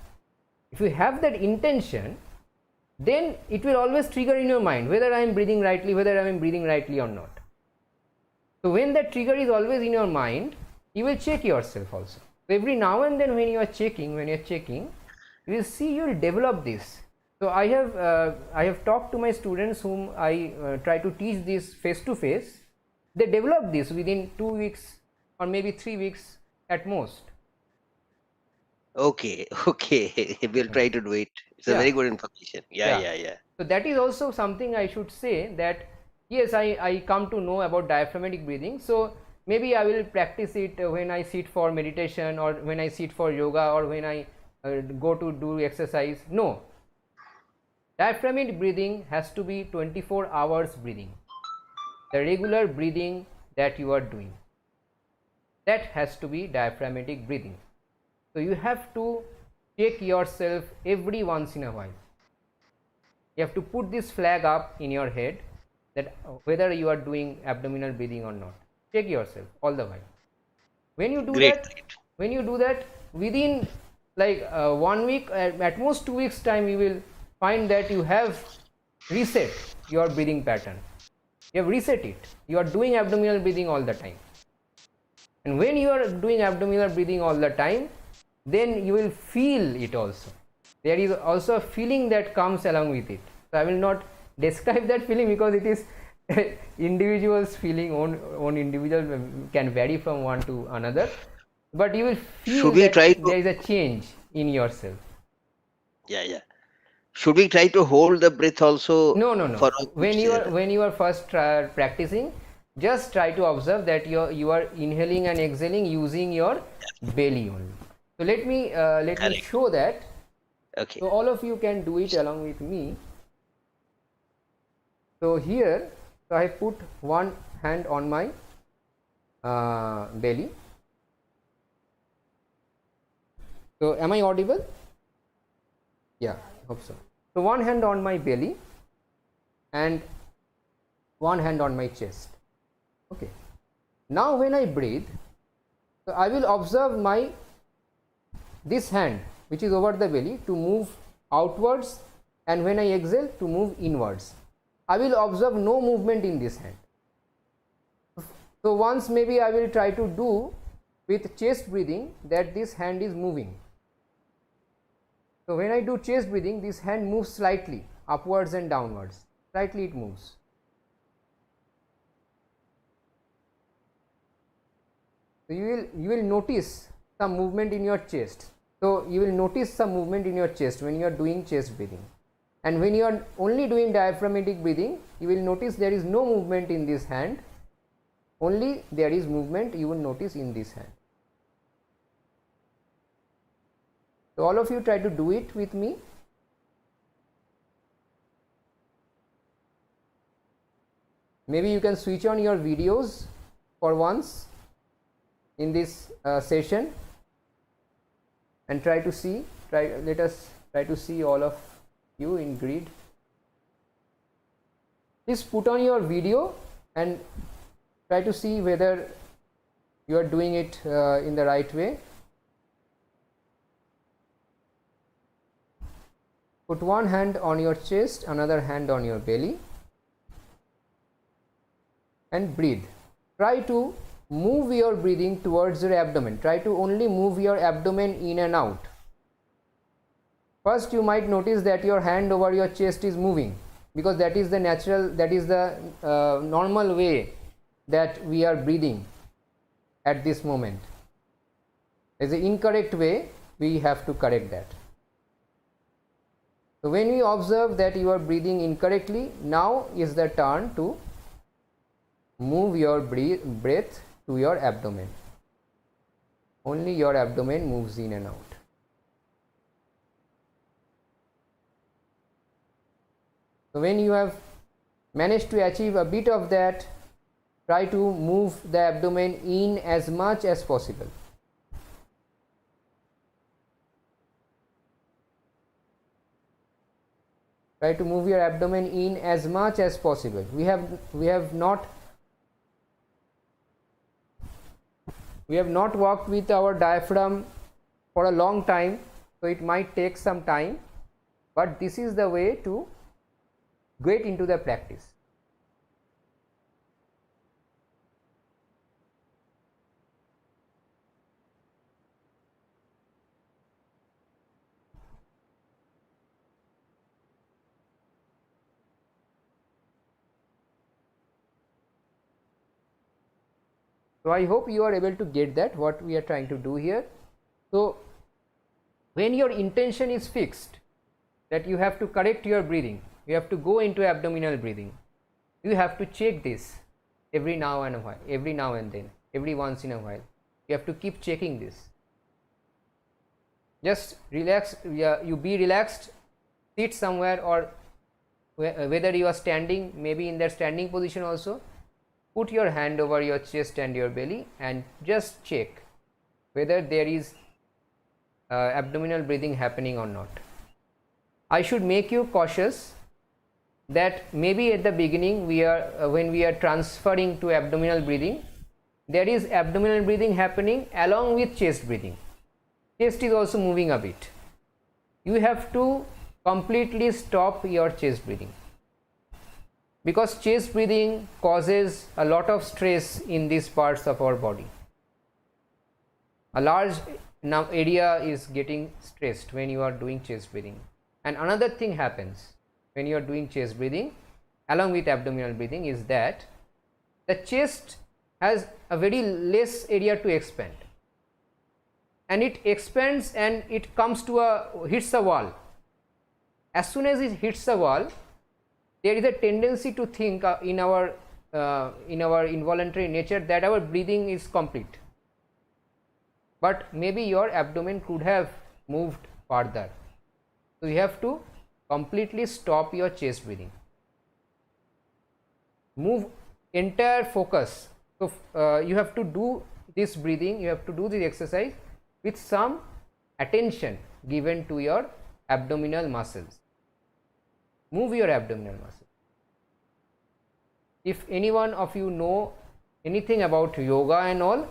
If you have that intention, then it will always trigger in your mind whether I am breathing rightly, or not. So when that trigger is always in your mind, you will check yourself also. So every now and then when you are checking, you will see you will develop this. So I have talked to my students whom I try to teach this face to face. They develop this within 2 weeks or maybe 3 weeks at most. Okay, okay. We'll try to do it. It's a Yeah. very good information. Yeah, Yeah. yeah, yeah. So that is also something I should say, that yes, I come to know about diaphragmatic breathing. So maybe I will practice it when I sit for meditation, or when I sit for yoga, or when I go to do exercise. No. Diaphragmatic breathing has to be 24 hours breathing. The regular breathing that you are doing, that has to be diaphragmatic breathing. So you have to check yourself every once in a while. You have to put this flag up in your head that whether you are doing abdominal breathing or not. Check yourself all the while. When you do Great, that, great. within like 1 week, at most 2 weeks time, you will find that you have reset your breathing pattern. You have reset it. You are doing abdominal breathing all the time. And when you are doing abdominal breathing all the time, then you will feel it also. There is also a feeling that comes along with it. So I will not describe that feeling because it is individual's feeling. On individual can vary from one to another, but you will feel Should we that try to? there is a change in yourself. Yeah, yeah. Should we try to hold the breath also No. for a good When you are first practicing, just try to observe that you are inhaling and exhaling using your belly only. So let me correct? show that. Okay. So all of you can do it along with me. So here, so I put one hand on my belly. So am I audible? Yeah, hope so. So one hand on my belly and one hand on my chest. Okay. Now when I breathe, so I will observe my this hand which is over the belly to move outwards, and when I exhale to move inwards. I will observe no movement in this hand. So once maybe I will try to do with chest breathing that this hand is moving. So when I do chest breathing, this hand moves slightly upwards and downwards. Slightly it moves. So you will notice some movement in your chest. So you will notice some movement in your chest when you are doing chest breathing. And when you are only doing diaphragmatic breathing, you will notice there is no movement in this hand, only there is movement you will notice in this hand. So all of you try to do it with me. Maybe you can switch on your videos for once in this session and try to see, let us try to see all of you in grid. Please put on your video and try to see whether you are doing it in the right way. Put one hand on your chest, another hand on your belly, and breathe. Try to move your breathing towards your abdomen. Try to only move your abdomen in and out. First, you might notice that your hand over your chest is moving, because that is the natural, that is the normal way that we are breathing at this moment. As an incorrect way, we have to correct that. So when we observe that you are breathing incorrectly, now is the turn to move your breath to your abdomen. Only your abdomen moves in and out. So when you have managed to achieve a bit of that, try to move the abdomen in as much as possible. Try to move your abdomen in as much as possible. We have not worked with our diaphragm for a long time, so it might take some time, but this is the way to get into the practice. So I hope you are able to get that what we are trying to do here. So when your intention is fixed that you have to correct your breathing, you have to go into abdominal breathing, you have to check this every now and then, every once in a while. You have to keep checking this. Just relax, you be relaxed, sit somewhere, or whether you are standing, maybe in that standing position also, put your hand over your chest and your belly and just check whether there is abdominal breathing happening or not. I should make you cautious that maybe at the beginning when we are transferring to abdominal breathing, there is abdominal breathing happening along with chest breathing. Chest is also moving a bit. You have to completely stop your chest breathing, because chest breathing causes a lot of stress in these parts of our body. A large area is getting stressed when you are doing chest breathing. And another thing happens when you are doing chest breathing along with abdominal breathing is that the chest has a very less area to expand, and it expands and it comes to hits a wall. As soon as it hits a wall, there is a tendency to think in our involuntary nature that our breathing is complete, but maybe your abdomen could have moved further. So you have to completely stop your chest breathing, move entire focus. So you have to do this breathing, you have to do this exercise with some attention given to your abdominal muscles. Move your abdominal muscle. If anyone of you know anything about yoga and all,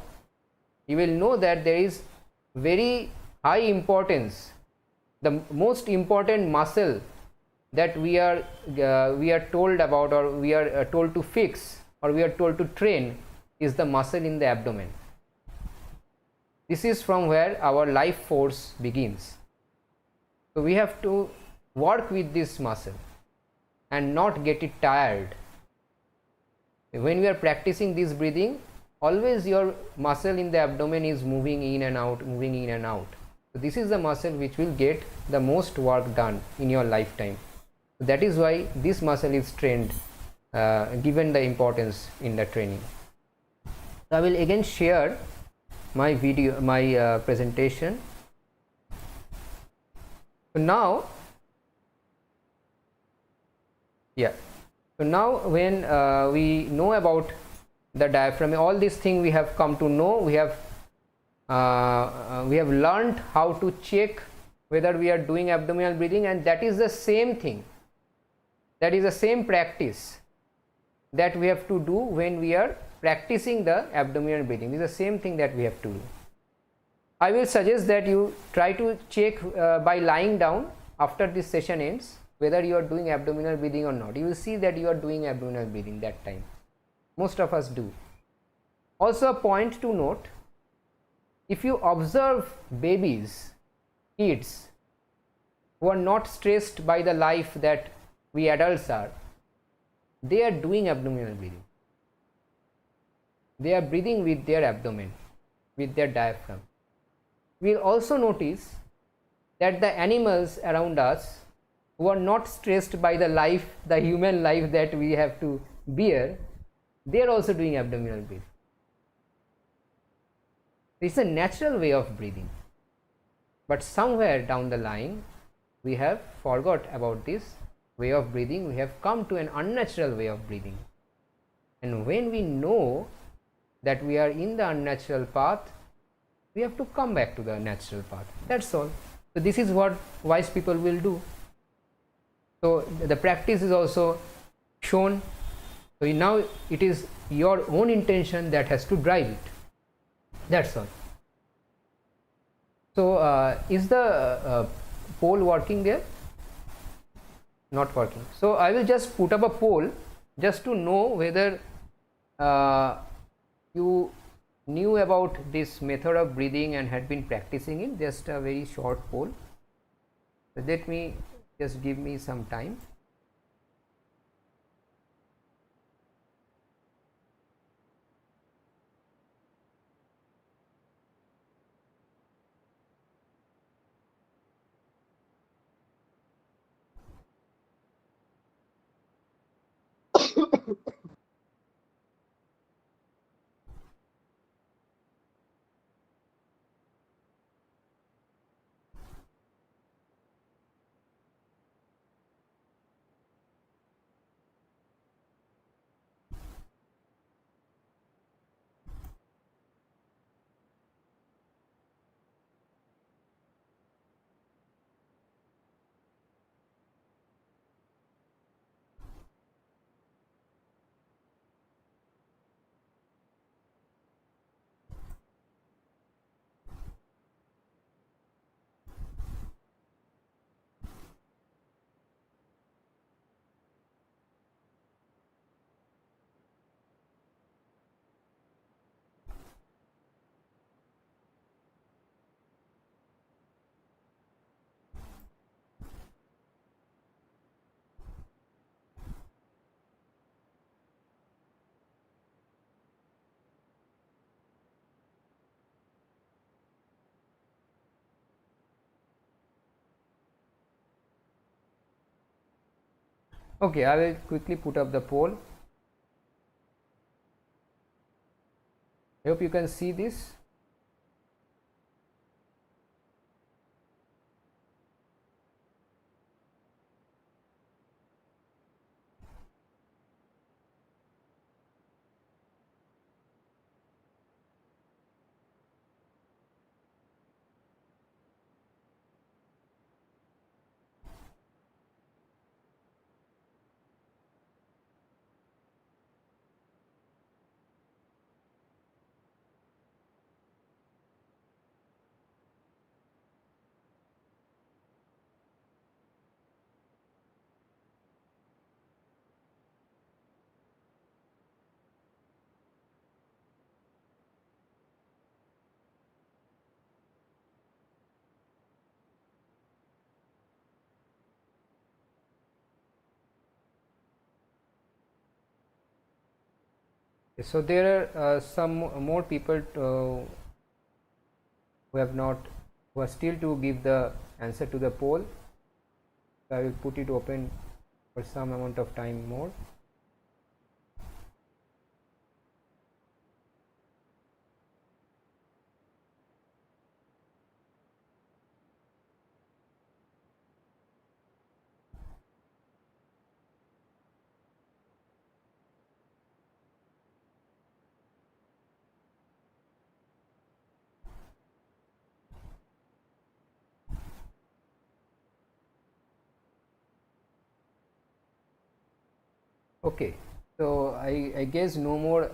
you will know that there is very high importance. The most important muscle that we are told about, or we are told to fix, or we are told to train, is the muscle in the abdomen. This is from where our life force begins. So we have to work with this muscle and not get it tired. When we are practicing this breathing, always your muscle in the abdomen is moving in and out, moving in and out. So this is the muscle which will get the most work done in your lifetime. That is why this muscle is trained, given the importance in the training. So I will again share my video, my presentation. So now, so now when we know about the diaphragm, all these things we have come to know, we have learned how to check whether we are doing abdominal breathing, and that is the same thing, that is the same practice that we have to do when we are practicing the abdominal breathing. It is the same thing that we have to do. I will suggest that you try to check by lying down after this session ends whether you are doing abdominal breathing or not. You will see that you are doing abdominal breathing that time. Most of us do. Also, a point to note, if you observe babies, kids who are not stressed by the life that we adults are, they are doing abdominal breathing. They are breathing with their abdomen, with their diaphragm. We will also notice that the animals around us who are not stressed by the life, the human life that we have to bear, they are also doing abdominal breathing. It's a natural way of breathing, but somewhere down the line we have forgot about this way of breathing. We have come to an unnatural way of breathing, and when we know that we are in the unnatural path, we have to come back to the natural path. That's all. So this is what wise people will do. So the practice is also shown. So now it is your own intention that has to drive it. That's all. So is the poll working there? Not working. So I will just put up a poll just to know whether you knew about this method of breathing and had been practicing it. Just a very short poll. So let me just give me some time. Okay, I will quickly put up the poll. I hope you can see this. So there are some more people who are still to give the answer to the poll. I will put it open for some amount of time more. Okay, so I guess no more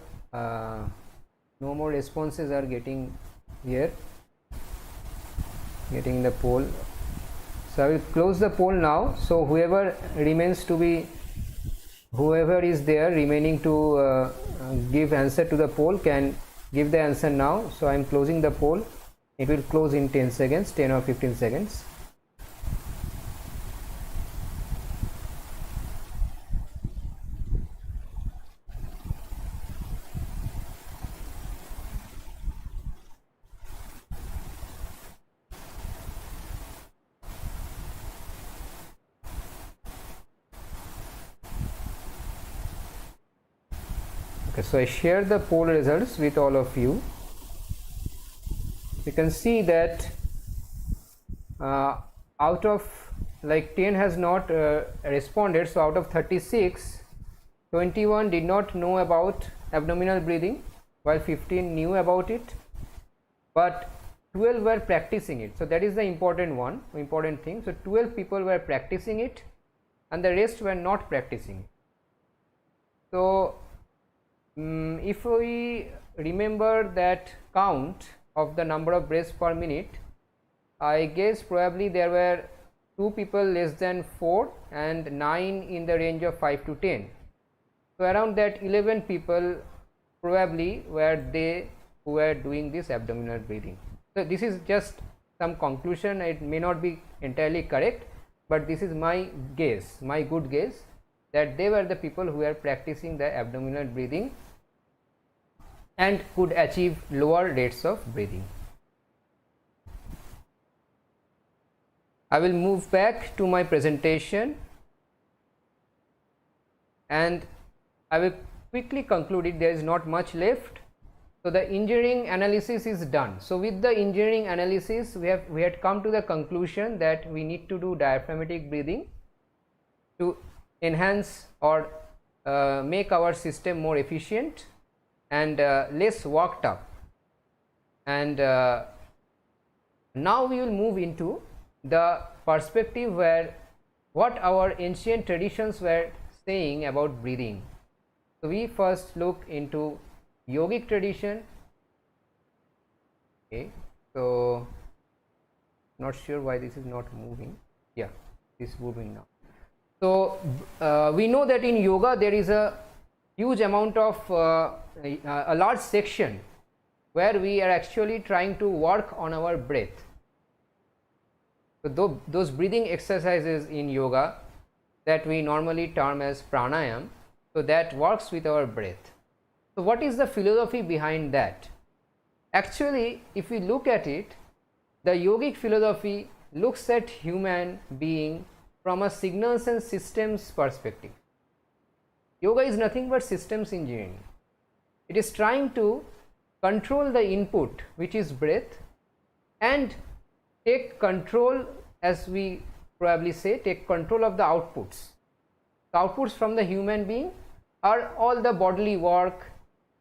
responses are getting here, getting the poll. So I will close the poll now. So whoever is there remaining to give answer to the poll can give the answer now. So I am closing the poll. It will close in 10 seconds, 10 or 15 seconds. Okay, so I share the poll results with all of you. You can see that out of like 10 has not responded, so out of 36, 21 did not know about abdominal breathing, while 15 knew about it, but 12 were practicing it. So that is the important thing. So 12 people were practicing it and the rest were not practicing it. So if we remember that count of the number of breaths per minute, I guess probably there were 2 people less than 4 and 9 in the range of 5 to 10. So around that 11 people probably were they who were doing this abdominal breathing. So this is just some conclusion. It may not be entirely correct, but this is my guess, my good guess, that they were the people who were practicing the abdominal breathing and could achieve lower rates of breathing. I will move back to my presentation and I will quickly conclude it. There is not much left. So the engineering analysis is done. So with the engineering analysis, we had come to the conclusion that we need to do diaphragmatic breathing to enhance or make our system more efficient and less worked up. And now we will move into the perspective where what our ancient traditions were saying about breathing. So we first look into yogic tradition. Okay, so not sure why this is not moving. Yeah, this is moving now. So we know that in yoga there is a huge amount of a large section where we are actually trying to work on our breath. So those breathing exercises in yoga that we normally term as pranayam, so that works with our breath. So what is the philosophy behind that? Actually, if we look at it, the yogic philosophy looks at human being from a signals and systems perspective. Yoga is nothing but systems engineering. It is trying to control the input, which is breath, and take control, as we probably say, take control of the outputs. The outputs from the human being are all the bodily work,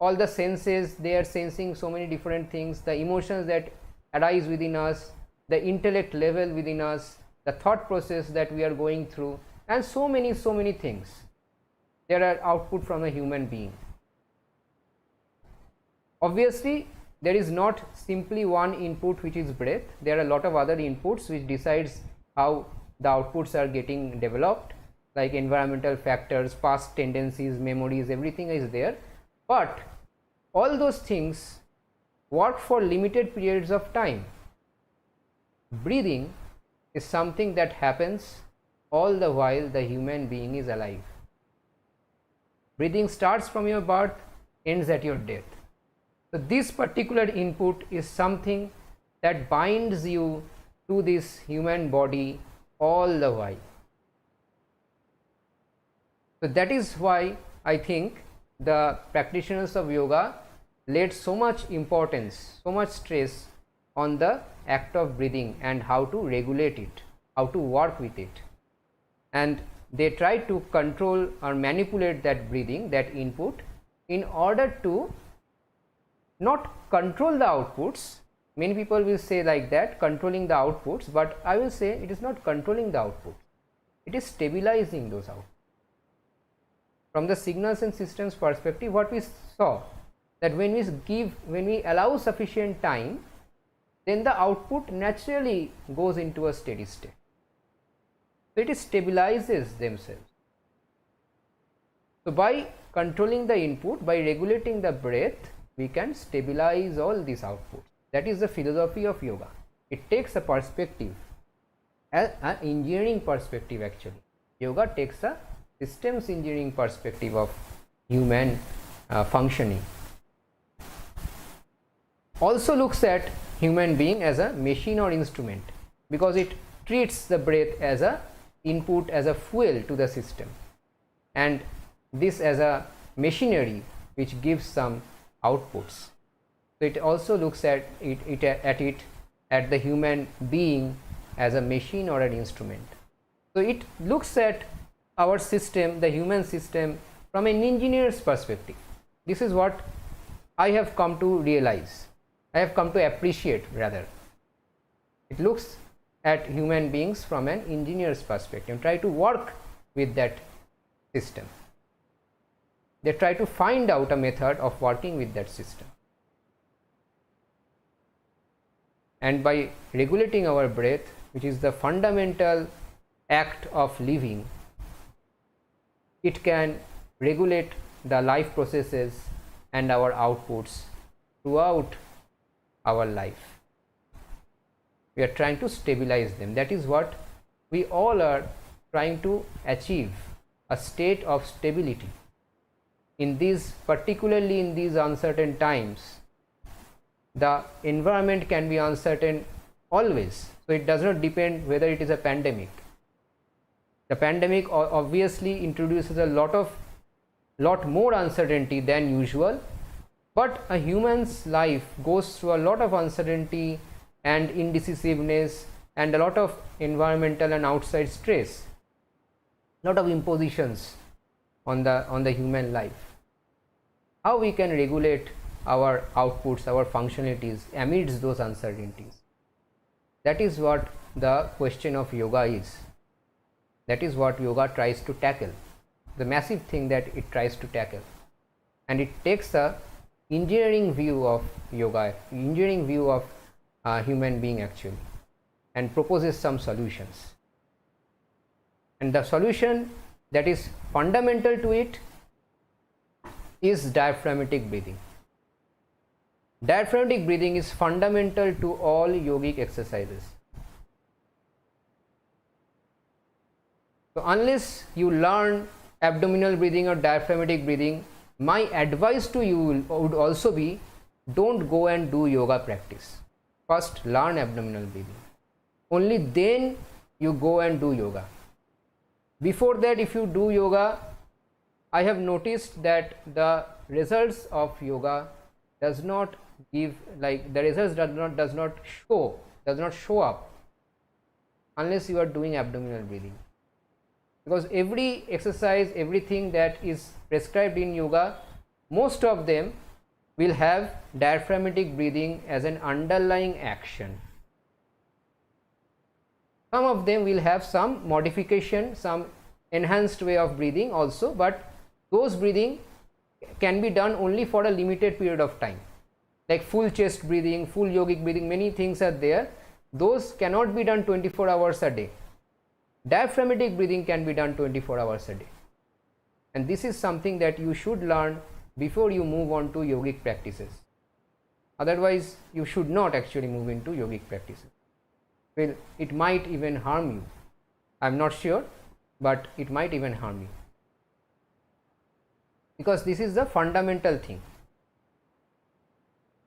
all the senses. They are sensing so many different things, the emotions that arise within us, the intellect level within us, the thought process that we are going through, and so many things. There are output from a human being. Obviously, there is not simply one input, which is breath. There are a lot of other inputs which decides how the outputs are getting developed, like environmental factors, past tendencies, memories, everything is there. But all those things work for limited periods of time. Breathing is something that happens all the while the human being is alive. Breathing starts from your birth, ends at your death. So this particular input is something that binds you to this human body all the while. So that is why I think the practitioners of yoga laid so much importance, so much stress on the act of breathing and how to regulate it, how to work with it. And they try to control or manipulate that breathing, that input, in order to not control the outputs. Many people will say like that, controlling the outputs, but I will say it is not controlling the output, it is stabilizing those outputs. From the signals and systems perspective, what we saw, that when we allow sufficient time, then the output naturally goes into a steady state. So it stabilizes themselves. So by controlling the input, by regulating the breath, we can stabilize all these outputs. That is the philosophy of yoga. It takes a perspective, an engineering perspective actually. Yoga takes a systems engineering perspective of human functioning. Also looks at human being as a machine or instrument, because it treats the breath as a input, as a fuel to the system, and this as a machinery which gives some outputs. So it also looks at the human being as a machine or an instrument. So it looks at our system, the human system, from an engineer's perspective. This is what I have come to realize, I have come to appreciate rather. It looks at human beings from an engineer's perspective, try to work with that system. They try to find out a method of working with that system. And by regulating our breath, which is the fundamental act of living, it can regulate the life processes and our outputs throughout our life. We are trying to stabilize them. That is what we all are trying to achieve, a state of stability. In these, particularly in these uncertain times, the environment can be uncertain always. So it does not depend whether it is a pandemic. The pandemic obviously introduces a lot more uncertainty than usual, but a human's life goes through a lot of uncertainty and indecisiveness and a lot of environmental and outside stress, lot of impositions on the human life. How we can regulate our outputs, our functionalities amidst those uncertainties? That is what the question of yoga is. That is what yoga tries to tackle, the massive thing that it tries to tackle. And it takes a engineering view of yoga, engineering view of human being actually, and proposes some solutions. And the solution that is fundamental to it is diaphragmatic breathing. Diaphragmatic breathing is fundamental to all yogic exercises. So unless you learn abdominal breathing or diaphragmatic breathing, my advice to you would also be, don't go and do yoga practice. First learn abdominal breathing. Only then you go and do yoga. Before that, if you do yoga, I have noticed that the results of yoga does not give, like the results does not show up unless you are doing abdominal breathing. Because every exercise, everything that is prescribed in yoga, most of them will have diaphragmatic breathing as an underlying action. Some of them will have some modification, some enhanced way of breathing also, but those breathing can be done only for a limited period of time. Like full chest breathing, full yogic breathing, many things are there. Those cannot be done 24 hours a day. Diaphragmatic breathing can be done 24 hours a day. And this is something that you should learn before you move on to yogic practices. Otherwise, you should not actually move into yogic practices. Well, it might even harm you. I am not sure, but it might even harm you. Because this is the fundamental thing.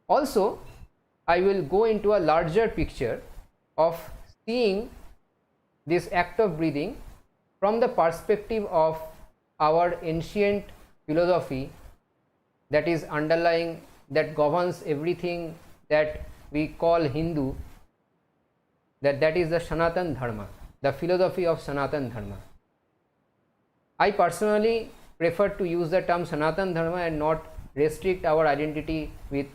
Also, I will go into a larger picture of seeing this act of breathing from the perspective of our ancient philosophy that is underlying, that governs everything that we call Hindu, that is the Sanatan Dharma, the philosophy of Sanatan Dharma. I personally prefer to use the term Sanatan Dharma and not restrict our identity with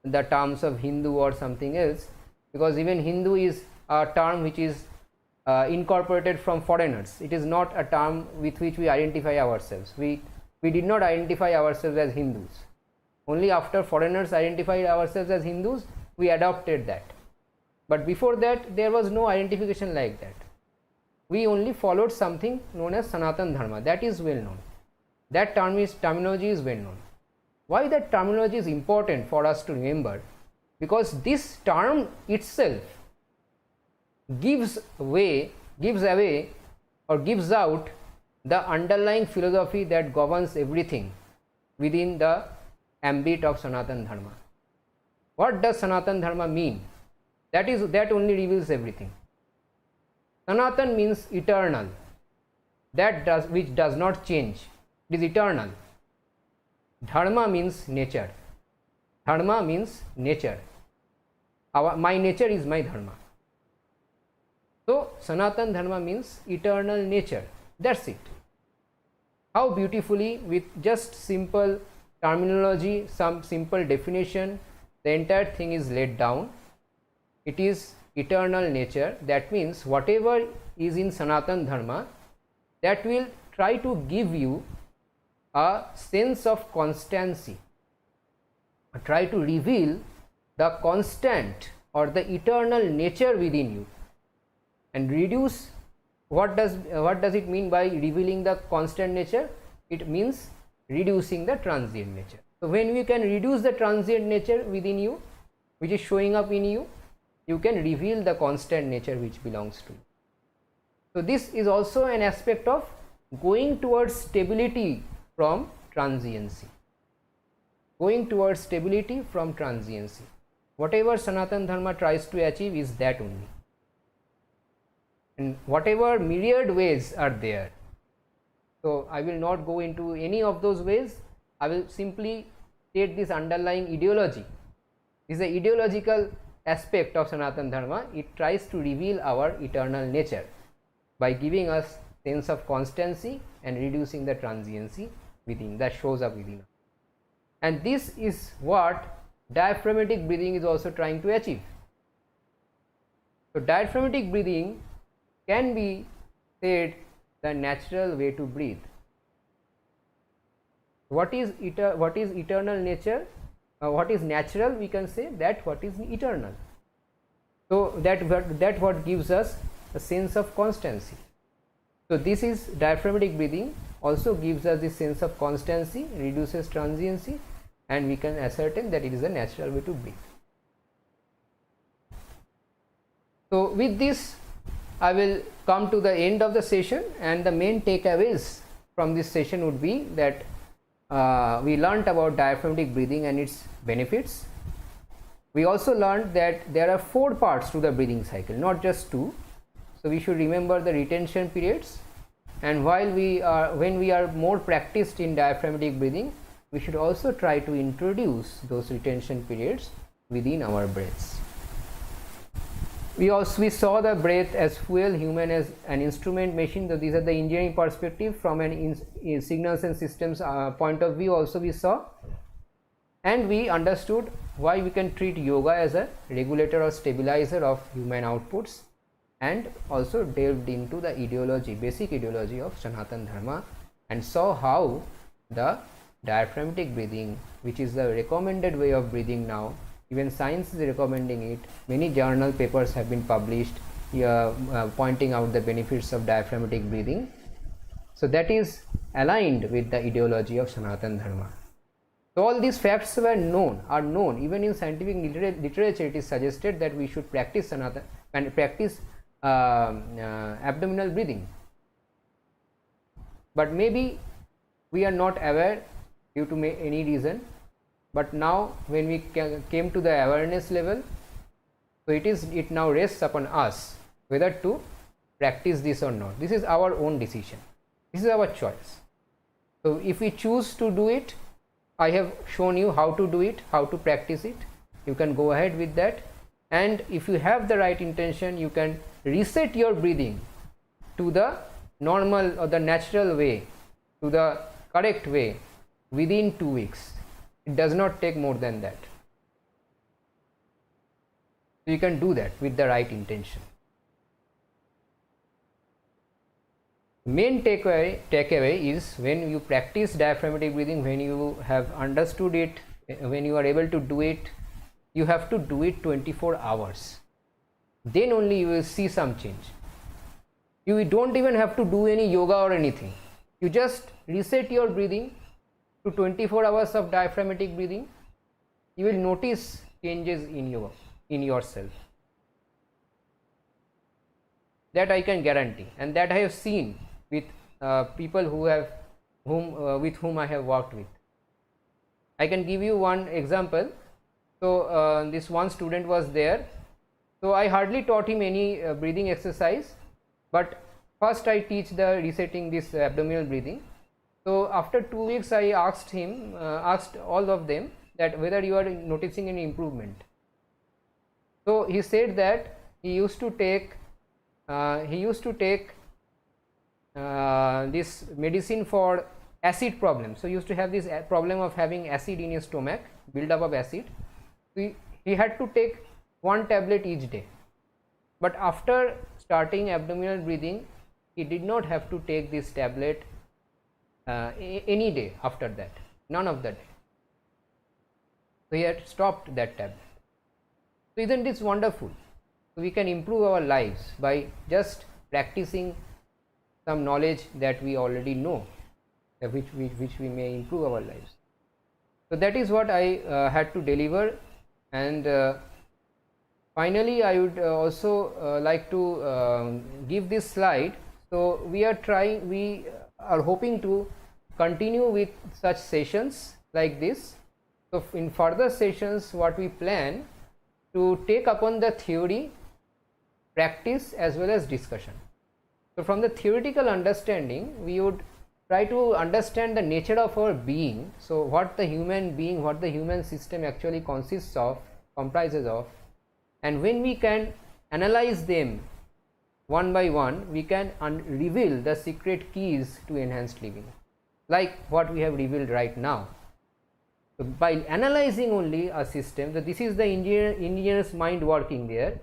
the terms of Hindu or something else, because even Hindu is a term which is incorporated from foreigners. It is not a term with which we identify ourselves. We did not identify ourselves as Hindus. Only after foreigners identified ourselves as Hindus, we adopted that. But before that, there was no identification like that. We only followed something known as Sanatan Dharma. That is well known. That terminology is well known. Why that terminology is important for us to remember? Because this term itself gives away or gives out the underlying philosophy that governs everything within the ambit of Sanatan Dharma. What does Sanatan Dharma mean? That only reveals everything. Sanatan means eternal, which does not change. It is eternal. Dharma means nature. Dharma means nature. My nature is my dharma. So Sanatan Dharma means eternal nature. That's it. How beautifully, with just simple terminology, some simple definition, the entire thing is laid down. It is eternal nature. That means whatever is in Sanatan Dharma, that will try to give you a sense of constancy, try to reveal the constant or the eternal nature within you, and reduce. What does it mean by revealing the constant nature? It means reducing the transient nature. So when we can reduce the transient nature within you, which is showing up in you, you can reveal the constant nature which belongs to you. So this is also an aspect of going towards stability from transiency. Going towards stability from transiency. Whatever Sanatan Dharma tries to achieve is that only. And whatever myriad ways are there. So I will not go into any of those ways. I will simply state this underlying ideology. This is the ideological aspect of Sanatan Dharma. It tries to reveal our eternal nature by giving us sense of constancy and reducing the transiency within, that shows up within us. And this is what diaphragmatic breathing is also trying to achieve. So diaphragmatic breathing can be said the natural way to breathe. What is eternal nature? What is natural? We can say that what is eternal. So that what gives us a sense of constancy. So this is diaphragmatic breathing, also gives us the sense of constancy, reduces transiency, and we can ascertain that it is a natural way to breathe. So with this, I will come to the end of the session, and the main takeaways from this session would be that we learnt about diaphragmatic breathing and its benefits. We also learned that there are 4 parts to the breathing cycle, not just 2. So we should remember the retention periods, and when we are more practiced in diaphragmatic breathing, we should also try to introduce those retention periods within our breaths. We saw the breath as fuel, human as an instrument, machine. So these are the engineering perspective from an signals and systems point of view also we saw. And we understood why we can treat yoga as a regulator or stabilizer of human outputs, and also delved into the ideology, basic ideology of Sanatan Dharma, and saw how the diaphragmatic breathing, which is the recommended way of breathing now, even science is recommending it. Many journal papers have been published pointing out the benefits of diaphragmatic breathing. So that is aligned with the ideology of Sanatan Dharma. So all these facts are known. Even in scientific literature, it is suggested that we should practice Sanatan and practice abdominal breathing. But maybe we are not aware due to any reason. But now when we came to the awareness level, so it now rests upon us whether to practice this or not. This is our own decision. This is our choice. So if we choose to do it, I have shown you how to do it, how to practice it. You can go ahead with that, and if you have the right intention, you can reset your breathing to the normal or the natural way, to the correct way within 2 weeks. It does not take more than that. So you can do that with the right intention. Main takeaway is, when you practice diaphragmatic breathing, when you have understood it, when you are able to do it, you have to do it 24 hours. Then only you will see some change. You don't even have to do any yoga or anything. You just reset your breathing to 24 hours of diaphragmatic breathing. You will notice changes in yourself. That I can guarantee, and that I have seen with people with whom I have worked with. I can give you one example. So this one student was there. So I hardly taught him any breathing exercise, but first I teach the resetting this abdominal breathing. So after 2 weeks, I asked all of them that whether you are noticing any improvement. So he said that he used to take this medicine for acid problem. So he used to have this problem of having acid in his stomach, build up of acid. He had to take one tablet each day, but after starting abdominal breathing, he did not have to take this tablet any day after that, none of the day. So he had stopped that tablet. So isn't this wonderful? So we can improve our lives by just practicing some knowledge that we already know, which we may improve our lives. So that is what I had to deliver. And finally, I would also like to give this slide. So we are hoping to continue with such sessions like this. So in further sessions, what we plan to take upon the theory, practice as well as discussion. So from the theoretical understanding, we would try to understand the nature of our being. So what the human being, what the human system actually comprises of, and when we can analyze them one by one, we can reveal the secret keys to enhanced living, like what we have revealed right now. So by analyzing only a system, so this is the engineer's mind working there.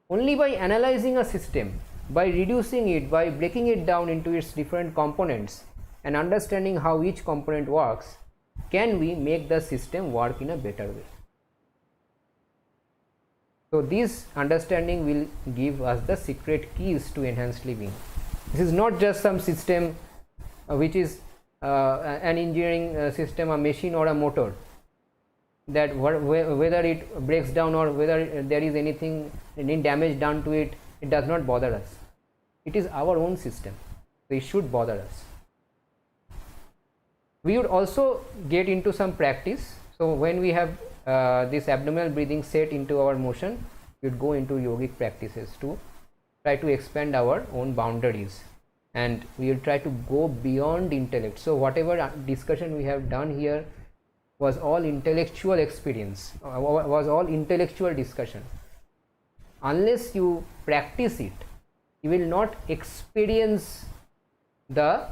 Only by analyzing a system, by reducing it, by breaking it down into its different components and understanding how each component works, can we make the system work in a better way. So this understanding will give us the secret keys to enhanced living. This is not just some system which is an engineering system, a machine or a motor, that whether it breaks down or whether there is any damage done to it, it does not bother us. It is our own system, so it should bother us. We would also get into some practice. So when we have this abdominal breathing set into our motion, we would go into yogic practices to try to expand our own boundaries, and we will try to go beyond intellect. So whatever discussion we have done here was all intellectual experience, was all intellectual discussion. Unless you practice it, you will not experience the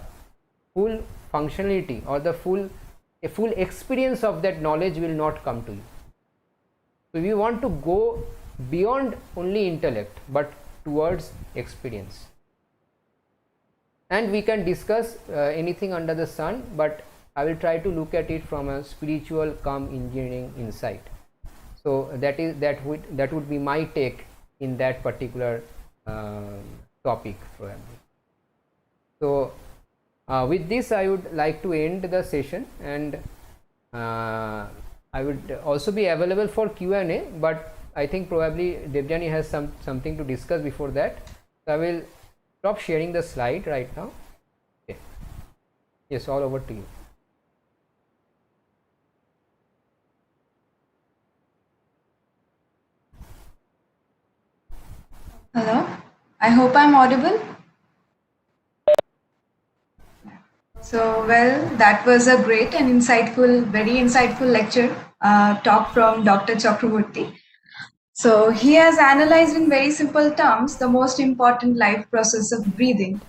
full functionality, or the full experience of that knowledge will not come to you. So we want to go beyond only intellect, but towards experience. And we can discuss anything under the sun, but I will try to look at it from a spiritual cum engineering insight. So that would be my take in that particular topic probably. So with this, I would like to end the session, and I would also be available for Q&A, but I think probably Devjani has something to discuss before that. So I will stop sharing the slide right now. Okay. Yes, all over to you. Hello, I hope I'm audible. So, well, that was a great and insightful, very insightful lecture talk from Dr. Chakrabarty. So, he has analyzed in very simple terms the most important life process of breathing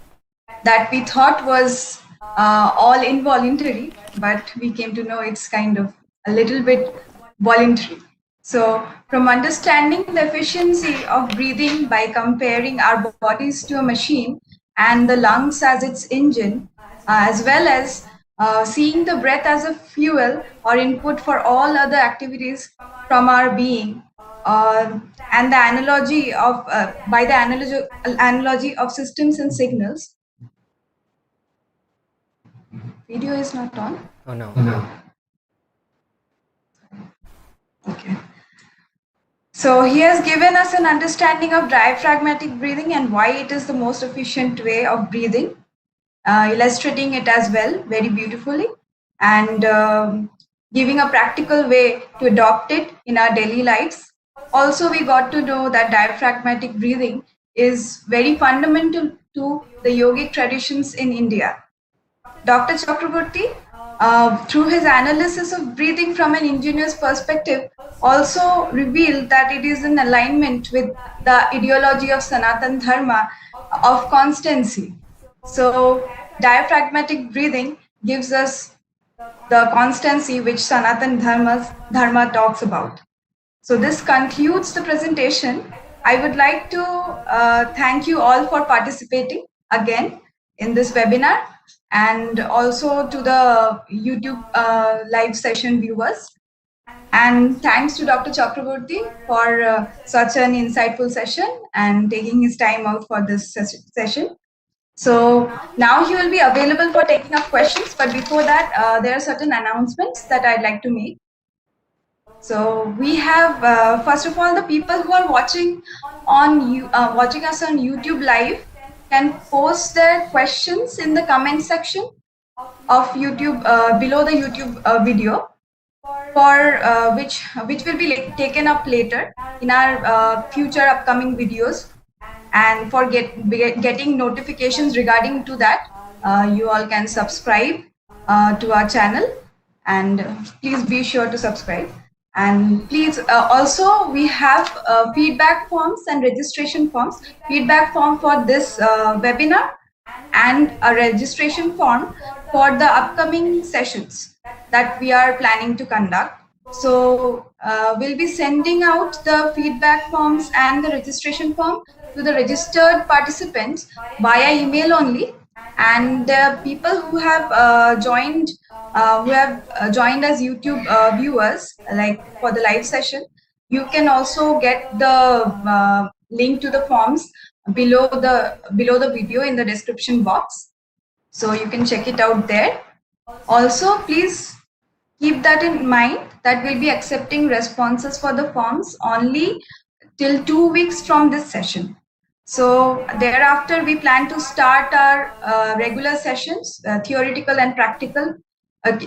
that we thought was all involuntary, but we came to know it's kind of a little bit voluntary. So, from understanding the efficiency of breathing by comparing our bodies to a machine and the lungs as its engine, as well as seeing the breath as a fuel or input for all other activities from our being, and the analogy of by the analogy of systems and signals. Video is not on. Oh no. Okay. So he has given us an understanding of diaphragmatic breathing and why it is the most efficient way of breathing, illustrating it as well very beautifully, and giving a practical way to adopt it in our daily lives. Also, we got to know that diaphragmatic breathing is very fundamental to the yogic traditions in India. Dr. Chakrabarty, through his analysis of breathing from an ingenious perspective, also revealed that it is in alignment with the ideology of Sanatan Dharma of constancy. So, diaphragmatic breathing gives us the constancy which Sanatan Dharma talks about. So this concludes the presentation. I would like to thank you all for participating again in this webinar, and also to the YouTube live session viewers. And thanks to Dr. Chakrabarty for such an insightful session and taking his time out for this session. So now he will be available for taking up questions. But before that, there are certain announcements that I'd like to make. So we have, first of all, the people who are watching watching us on YouTube live can post their questions in the comment section of YouTube below the YouTube video, for which will be taken up later in our future upcoming videos. And for getting notifications regarding to that, you all can subscribe to our channel, and please be sure to subscribe. And please also, we have feedback forms and registration forms, feedback form for this webinar, and a registration form for the upcoming sessions that we are planning to conduct. So we'll be sending out the feedback forms and the registration form to the registered participants via email only. And the people who have joined as YouTube viewers, like for the live session, you can also get the link to the forms below the video in the description box, so you can check it out there. Also, please keep that in mind that we'll be accepting responses for the forms only till 2 weeks from this session. So thereafter, we plan to start our regular sessions, theoretical and practical,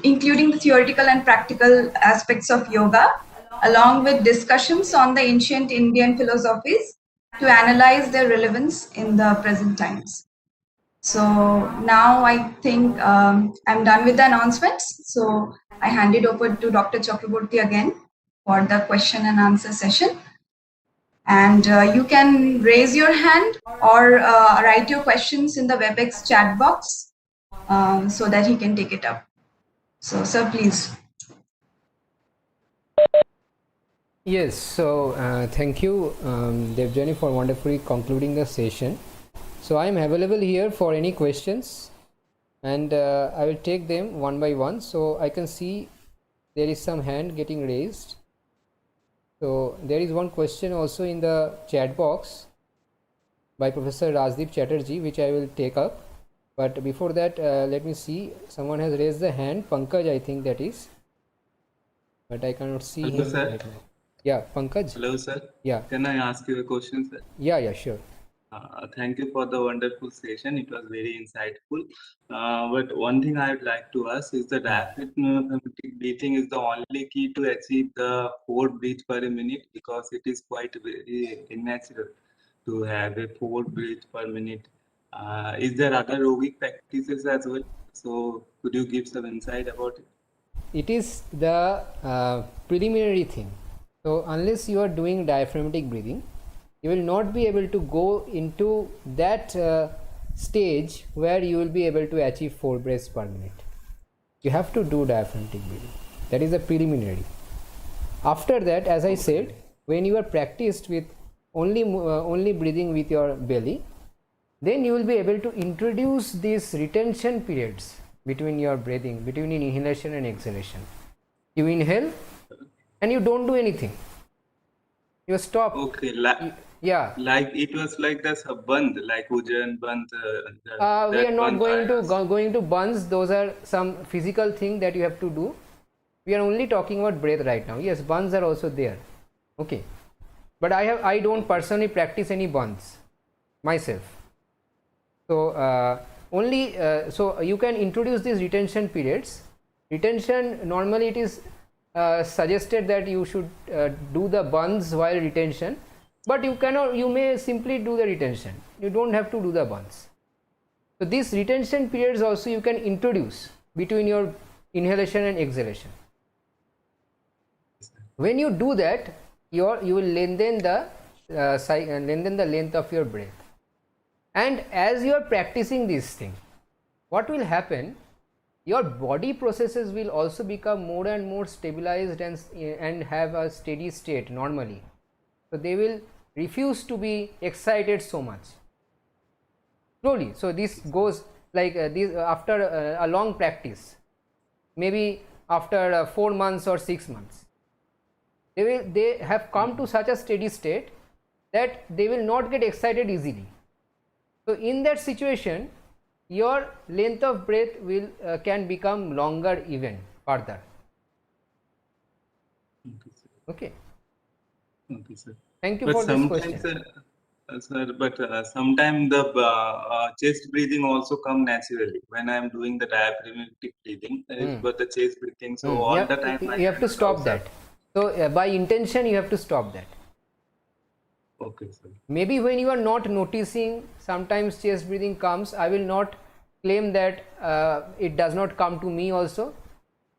including the theoretical and practical aspects of yoga, along with discussions on the ancient Indian philosophies to analyze their relevance in the present times. So now I think I'm done with the announcements. So I hand it over to Dr. Chakrabarty again for the question and answer session. And you can raise your hand or write your questions in the WebEx chat box so that he can take it up. So, sir, please. Yes, so thank you, Devjani, for wonderfully concluding the session. So I am available here for any questions, and I will take them one by one. So I can see there is some hand getting raised. So there is one question also in the chat box by Professor Rajdeep Chatterjee, which I will take up. But before that, let me see. Someone has raised the hand. Pankaj, I think that is. But I cannot see Hello, him sir. right now. Yeah, Pankaj. Hello, sir. Yeah. Can I ask you a question, sir? Yeah, sure. Thank you for the wonderful session. It was very insightful. But one thing I would like to ask is the diaphragmatic breathing is the only key to achieve the 4 breaths per minute, because it is quite very unnatural to have a 4 breaths per minute. Is there other yogic practices as well, So could you give some insight about it? It is the preliminary thing. So unless you are doing diaphragmatic breathing, you will not be able to go into that stage where you will be able to achieve 4 breaths per minute. You have to do diaphragmatic breathing. That is a preliminary. After that, as I said, when you are practiced with only breathing with your belly, then you will be able to introduce these retention periods between your breathing, between inhalation and exhalation. You inhale and you don't do anything. You stop. Okay, Yeah. like it was like that's a band, like Ujjain band. We are not going to I going to buns. Those are some physical thing that you have to do. We are only talking about breath right now. Yes, buns are also there. Okay, but I don't personally practice any buns myself. So so you can introduce these retention periods. Retention, normally it is suggested that you should do the buns while retention, but you may simply do the retention. You don't have to do the buns. So these retention periods also you can introduce between your inhalation and exhalation. When you do that, you will lengthen the length of your breath. And as you are practicing this thing, what will happen? Your body processes will also become more and more stabilized and have a steady state normally. So they will refuse to be excited so much. Slowly. So this goes like this after a long practice, maybe after 4 months or 6 months. They have come to such a steady state that they will not get excited easily. So in that situation, your length of breath will can become longer even further. Okay. Okay, sir. Thank you But for this question. sir, but sometimes the chest breathing also come naturally when I am doing the diaphragmatic breathing. But the chest breathing, so all the time you have to stop that. So by intention, you have to stop that. Okay, sir. Maybe when you are not noticing, sometimes chest breathing comes. I will not claim that it does not come to me also.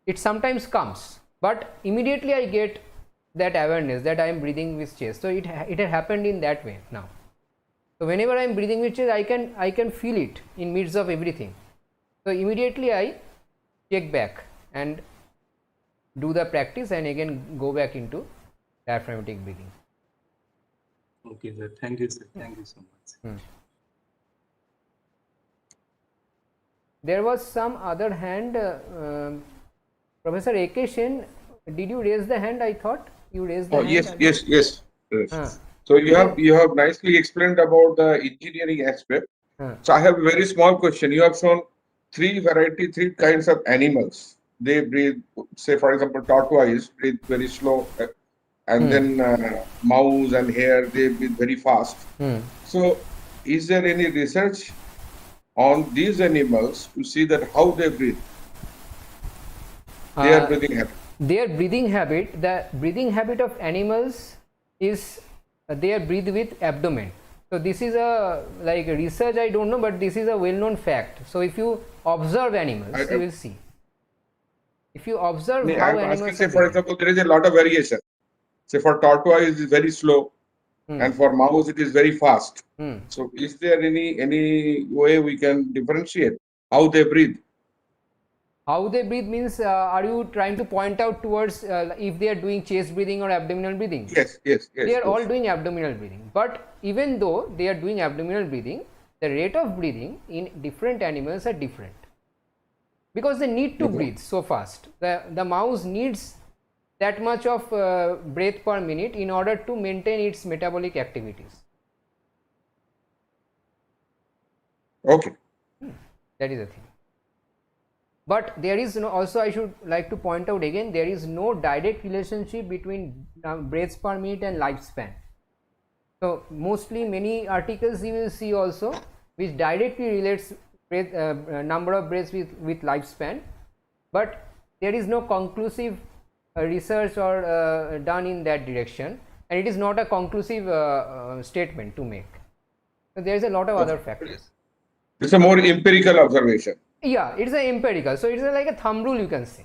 It sometimes comes, but immediately I get that awareness that I am breathing with chest. So it had happened in that way now. So whenever I am breathing with chest, I can feel it in midst of everything. So immediately I check back and do the practice and again go back into diaphragmatic breathing. Okay, sir. Thank you, sir. Thank you so much. There was some other hand. Professor A.K. Sen, did you raise the hand? I thought you raised the hand. Yes. So you have nicely explained about the engineering aspect. So I have a very small question. You have shown three kinds of animals. They breathe, say for example, tortoise breathe very slow, and then mouse and hare, they breathe very fast. So is there any research on these animals to see that how they breathe? Their breathing habit. Their breathing habit, the breathing habit of animals is they breathe with abdomen. So this is a like research, I don't know, but this is a well-known fact. So if you observe animals, you will see. If you observe how animals say for example, there is a lot of variation. Say for tortoise it is very slow, and for mouse it is very fast. So is there any way we can differentiate how they breathe? How they breathe means, are you trying to point out towards if they are doing chest breathing or abdominal breathing? Yes. They are all doing abdominal breathing. But even though they are doing abdominal breathing, the rate of breathing in different animals are different. Because they need to breathe so fast. The mouse needs that much of breath per minute in order to maintain its metabolic activities. Okay. That is the thing. But there is also, I should like to point out again, there is no direct relationship between breaths per minute and lifespan. So mostly many articles you will see also which directly relates number of breaths with lifespan, but there is no conclusive research or done in that direction, and it is not a conclusive statement to make. So there is a lot of other factors. It's a more empirical observation. Yeah, it's a empirical, so it's like a thumb rule, you can say.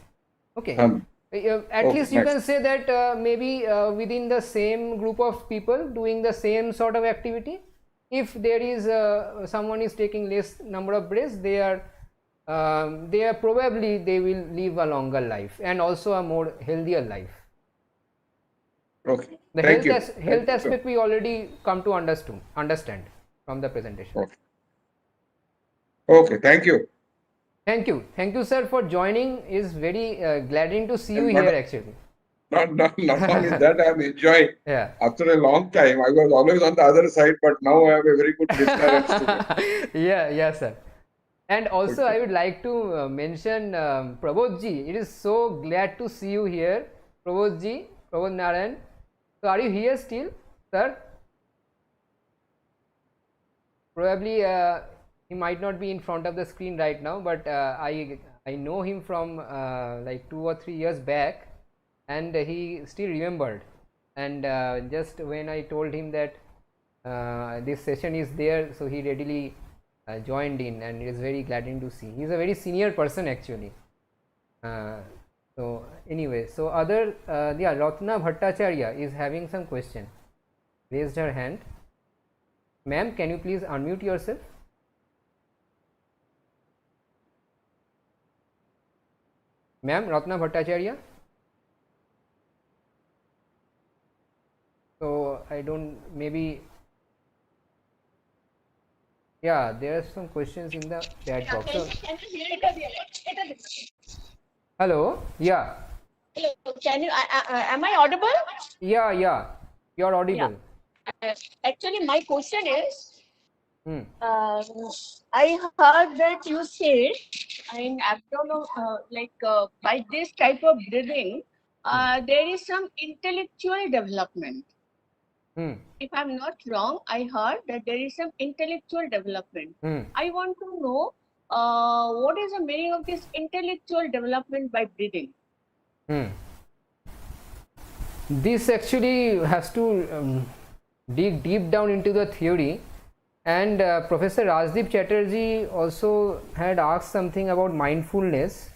Okay. At Okay, least you nice. can say that maybe within the same group of people doing the same sort of activity, if there is someone is taking less number of breaths, they are probably they will live a longer life and also a more healthier life. Okay. The Thank you. health Thank you, aspect sir. we already come to understand from the presentation. Okay. Okay. Thank you. Thank you, sir, for joining. Is very gladding to see you And here actually. not only that, I'm enjoying. Yeah. After a long time, I was always on the other side, but now I have a very good listener and student. Yeah, sir. And also, Okay. I would like to mention Prabodhji. It is so glad to see you here, Prabodhji, Prabodh Narayan. So, are you here still, sir? Probably he might not be in front of the screen right now, but I know him from like 2 or 3 years back, and he still remembered. And just when I told him that this session is there, so he readily joined in, and it is very gladdening to see. He is a very senior person actually. So anyway, so other yeah, Ratna Bhattacharya is having some question. Raised her hand. Ma'am, can you please unmute yourself? Ma'am, Ratna Bhattacharya. So I don't, maybe, yeah, there are some questions in the chat box. So, hello, yeah. Hello, can you? Am I audible? Yeah, you're audible. Yeah. Actually, my question is, I heard that you said in abdominal, by this type of breathing, there is some intellectual development. If I'm not wrong, I heard that there is some intellectual development. I want to know what is the meaning of this intellectual development by breathing. This actually has to dig deep down into the theory, and Professor Rajdeep Chatterjee also had asked something about mindfulness.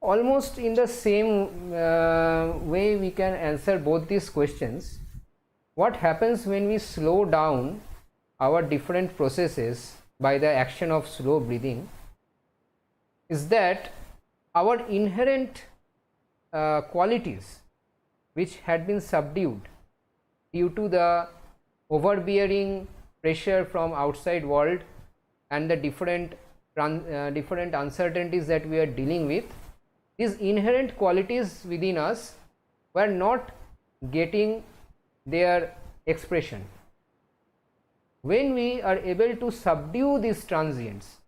Almost in the same way we can answer both these questions. What happens when we slow down our different processes by the action of slow breathing is that our inherent qualities which had been subdued due to the overbearing pressure from outside world and the different uncertainties that we are dealing with, these inherent qualities within us were not getting their expression. When we are able to subdue these transients,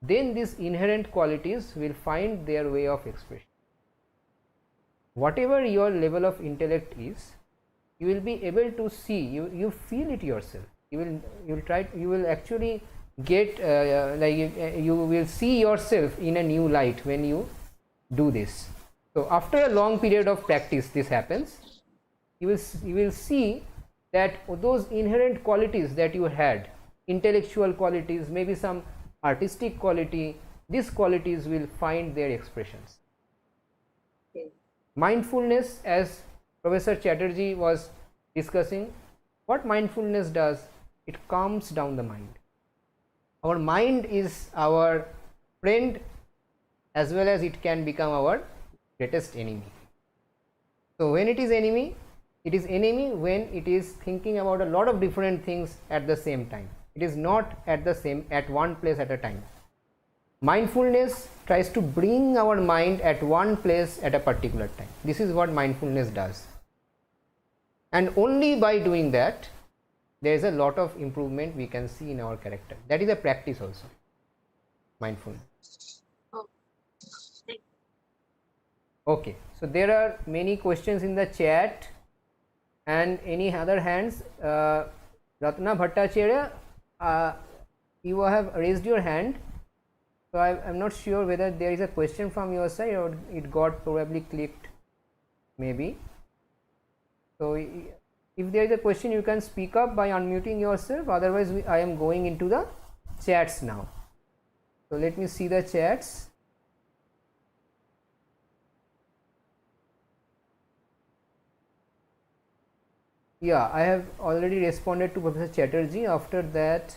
then these inherent qualities will find their way of expression. Whatever your level of intellect is, you will be able to see, you feel it yourself. You will actually get you will see yourself in a new light when you do this. So after a long period of practice, this happens. You will see that those inherent qualities that you had, intellectual qualities, maybe some artistic quality, these qualities will find their expressions. Mindfulness, as Professor Chatterjee was discussing, what mindfulness does, it calms down the mind. Our mind is our friend as well as it can become our greatest enemy. So when it is enemy when it is thinking about a lot of different things at the same time. It is not at one place at a time. Mindfulness tries to bring our mind at one place at a particular time. This is what mindfulness does. And only by doing that, there is a lot of improvement we can see in our character. That is a practice also, mindfulness. Okay, so there are many questions in the chat. And any other hands? Ratna Bhattacharya, you have raised your hand. So I am not sure whether there is a question from your side or it got probably clicked, maybe. So if there is a question, you can speak up by unmuting yourself. Otherwise, I am going into the chats now. So let me see the chats. Yeah, I have already responded to Professor Chatterjee. After that,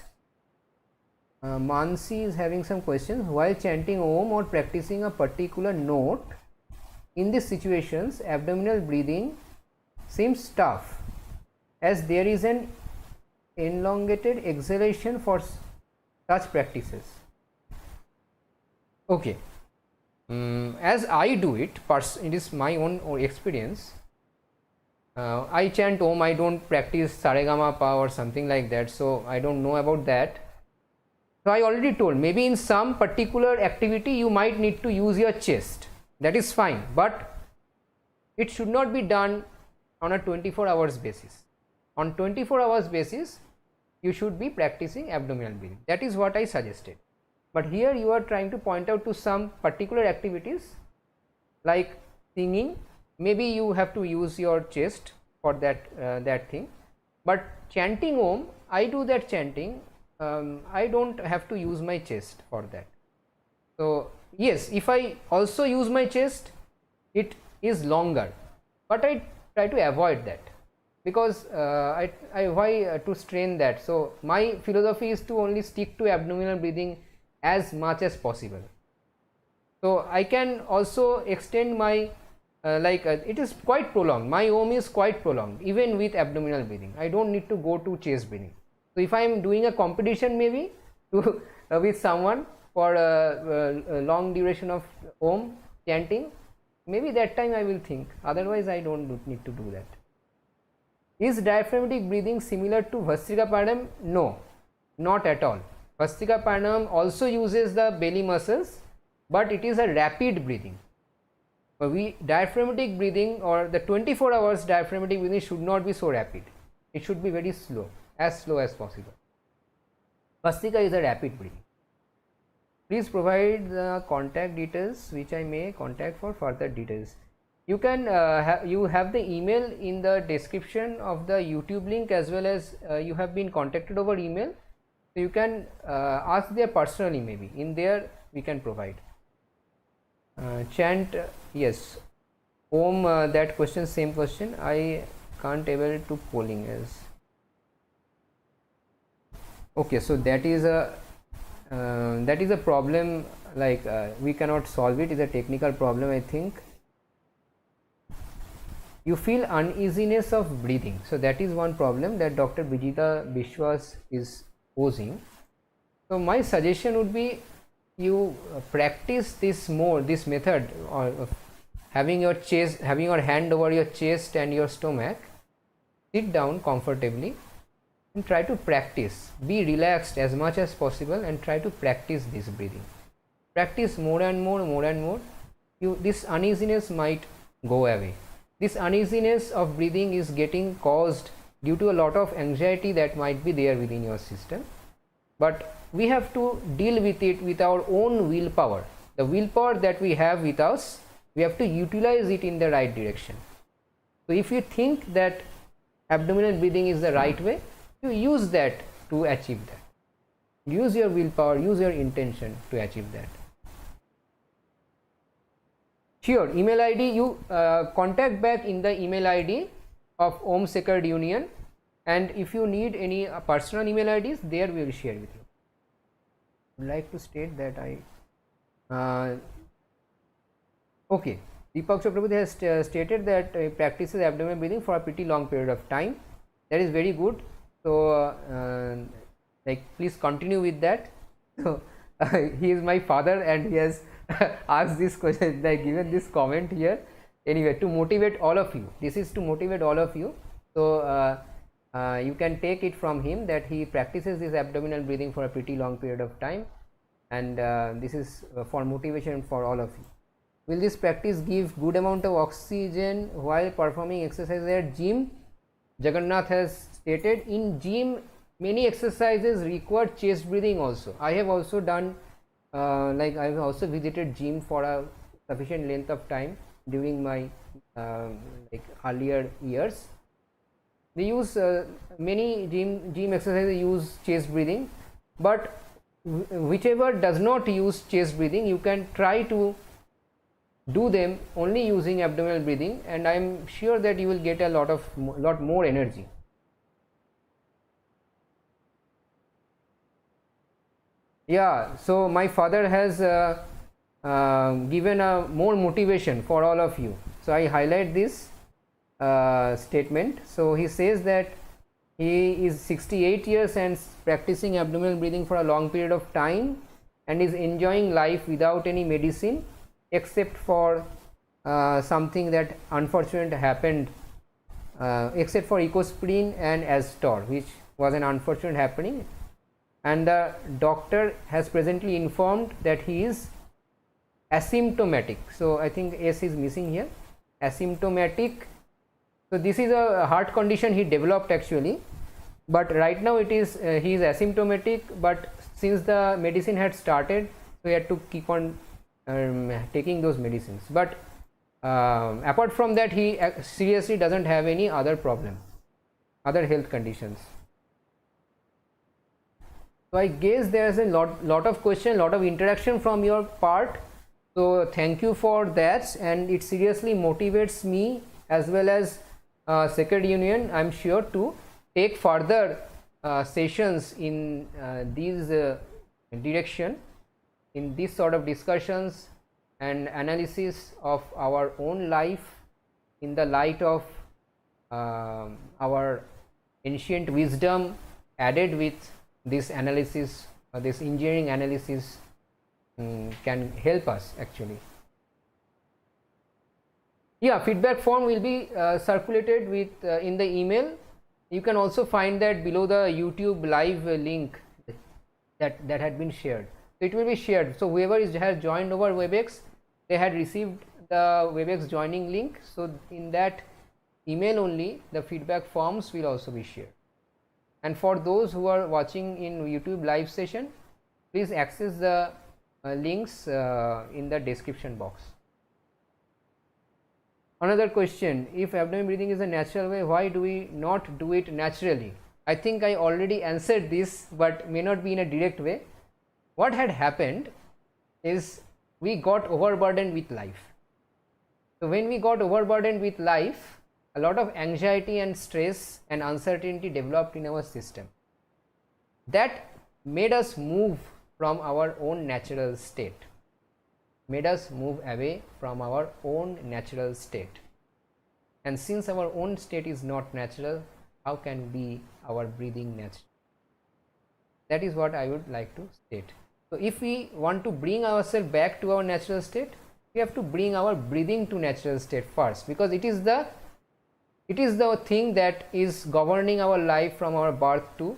Mansi is having some questions. While chanting Om or practicing a particular note, in these situations, abdominal breathing seems tough as there is an elongated exhalation for such practices. Okay, as I do it, it is my own experience. I chant Om, I don't practice Saregama Pa or something like that, so I don't know about that. So I already told, maybe in some particular activity you might need to use your chest, that is fine, but it should not be done on a 24 hours basis. On 24 hours basis you should be practicing abdominal breathing, that is what I suggested. But here you are trying to point out to some particular activities like singing, maybe you have to use your chest for that thing, but chanting Om, I do that chanting, I don't have to use my chest for that. So yes, if I also use my chest, it is longer, but I try to avoid that because why to strain that. So my philosophy is to only stick to abdominal breathing as much as possible. So I can also extend my it is quite prolonged, my Om is quite prolonged even with abdominal breathing. I don't need to go to chest breathing. So if I am doing a competition maybe to with someone for a long duration of Om chanting, maybe that time I will think, otherwise I don't need to do that. Is diaphragmatic breathing similar to Bhastrika Pranayam? No, not at all. Bhastrika Pranayam also uses the belly muscles, but it is a rapid breathing. Diaphragmatic breathing or the 24 hours diaphragmatic breathing should not be so rapid. It should be very slow as possible. Bhastrika is a rapid breathing. Please provide the contact details which I may contact for further details. You can you have the email in the description of the YouTube link, as well as you have been contacted over email. So you can ask there personally, maybe in there we can provide. Chant, yes, Om, that question, same question, I can't able to polling as. Okay, so that is a problem, like we cannot solve it, is a technical problem, I think. You feel uneasiness of breathing, so that is one problem that Dr. Bijita Bishwas is posing. So my suggestion would be you practice this more, this method of having your hand over your chest and your stomach, sit down comfortably and try to practice, be relaxed as much as possible and try to practice this breathing. Practice more and more, this uneasiness might go away. This uneasiness of breathing is getting caused due to a lot of anxiety that might be there within your system, but we have to deal with it with our own willpower. The willpower that we have with us, we have to utilize it in the right direction. So if you think that abdominal breathing is the right way, you use that to achieve that. Use your willpower, use your intention to achieve that. Sure, email ID, you contact back in the email ID of Om Sacred Union, and if you need any personal email IDs, there we will share with you. I would like to state that okay, Deepak Chakrabarty has stated that practices abdominal breathing for a pretty long period of time. That is very good. So please continue with that. So he is my father and he has asked this question, given this comment here. Anyway, to motivate all of you, this is to motivate all of you. So you can take it from him that he practices this abdominal breathing for a pretty long period of time, and this is for motivation for all of you. Will this practice give good amount of oxygen while performing exercises at gym? Jagannath has stated in gym many exercises require chest breathing also. I have also done I have also visited gym for a sufficient length of time during my earlier years. They use many gym exercises use chest breathing, but whichever does not use chest breathing, you can try to do them only using abdominal breathing, and I am sure that you will get a lot more energy. Yeah, so my father has given a more motivation for all of you. So I highlight this statement. So he says that he is 68 years and practicing abdominal breathing for a long period of time and is enjoying life without any medicine except for something that unfortunately happened, except for ecospleen and Astor, which was an unfortunate happening, and the doctor has presently informed that he is asymptomatic. So I think S is missing here, asymptomatic. So this is a heart condition he developed actually, but right now it is he is asymptomatic, but since the medicine had started, so he had to keep on taking those medicines. But apart from that, he seriously doesn't have any other problem, other health conditions. So I guess there is a lot of question, lot of interaction from your part. So thank you for that, and it seriously motivates me as well as Secretary Union, I am sure, to take further sessions in these direction, in this sort of discussions and analysis of our own life in the light of our ancient wisdom added with this analysis, this engineering analysis can help us actually. Yeah, feedback form will be circulated with in the email. You can also find that below the YouTube live link that had been shared. So it will be shared. So whoever has joined over WebEx, they had received the WebEx joining link. So in that email only, the feedback forms will also be shared. And for those who are watching in YouTube live session, please access the links in the description box. Another question: if abdomen breathing is a natural way, why do we not do it naturally? I think I already answered this, but may not be in a direct way. What had happened is we got overburdened with life. So when we got overburdened with life, a lot of anxiety and stress and uncertainty developed in our system. That made us move from our own natural state, made us move away from our own natural state. And since our own state is not natural, how can be our breathing natural? That is what I would like to state. So if we want to bring ourselves back to our natural state, we have to bring our breathing to natural state first, because it is the thing that is governing our life from our birth to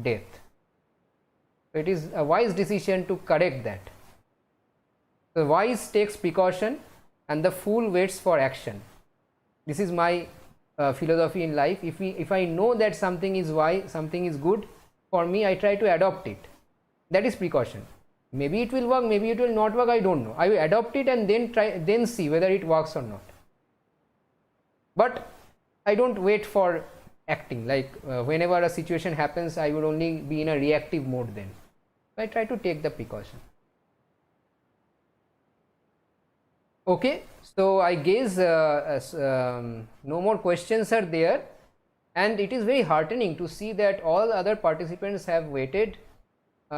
death. So it is a wise decision to correct that. The wise takes precaution and the fool waits for action. This is my philosophy in life. If I know that something is wise, something is good for me, I try to adopt it. That is precaution. Maybe it will work, maybe it will not work, I don't know. I will adopt it and then see whether it works or not. But I don't wait for acting, like whenever a situation happens, I would only be in a reactive mode then. I try to take the precaution. Okay, so I guess no more questions are there, and it is very heartening to see that all other participants have waited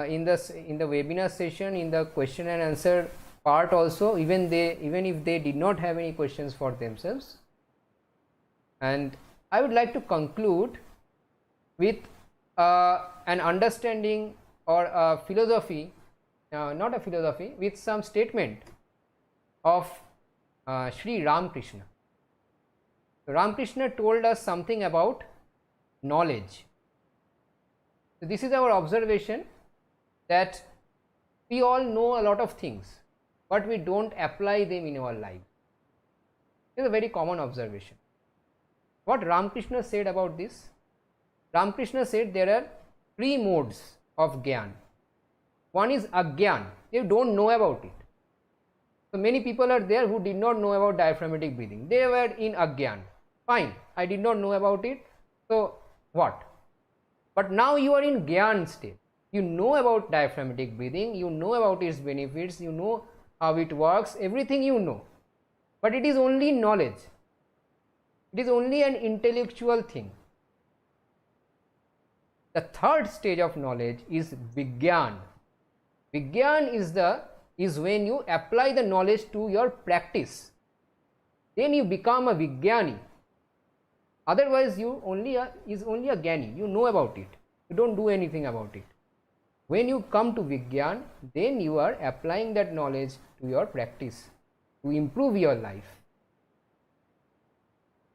in the webinar session, in the question and answer part also, even if they did not have any questions for themselves. And I would like to conclude with an understanding or a philosophy, not a philosophy, with some statement of Sri Ramakrishna. So Ramakrishna told us something about knowledge. So this is our observation, that we all know a lot of things, but we don't apply them in our life. This is a very common observation. What Ramakrishna said about this? Ramakrishna said there are three modes of Gyan. One is Agyan, you don't know about it. So many people are there who did not know about diaphragmatic breathing. They were in Agyan. Fine, I did not know about it. So what? But now you are in Gyan state. You know about diaphragmatic breathing, you know about its benefits, you know how it works, everything you know, but it is only knowledge. It is only an intellectual thing. The third stage of knowledge is Vigyan. Vigyan is when you apply the knowledge to your practice. Then you become a Vigyani. Otherwise, you only a Gyani. You know about it. You don't do anything about it. When you come to Vigyan, then you are applying that knowledge to your practice to improve your life.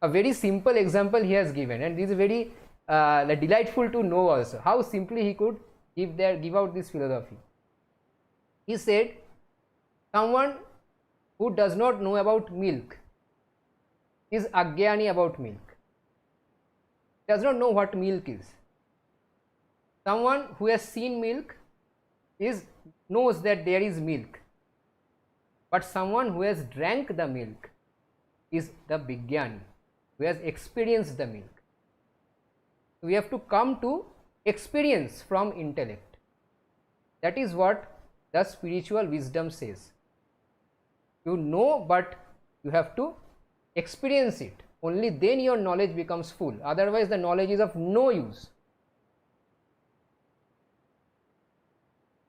A very simple example he has given, and this is very delightful to know also how simply he could give out this philosophy. He said, someone who does not know about milk is Agyani about milk, does not know what milk is. Someone who has seen milk knows that there is milk, but someone who has drank the milk is the Vigyani, who has experienced the milk. We have to come to experience from intellect. That is what the spiritual wisdom says. You know, but you have to experience it. Only then your knowledge becomes full. Otherwise, the knowledge is of no use.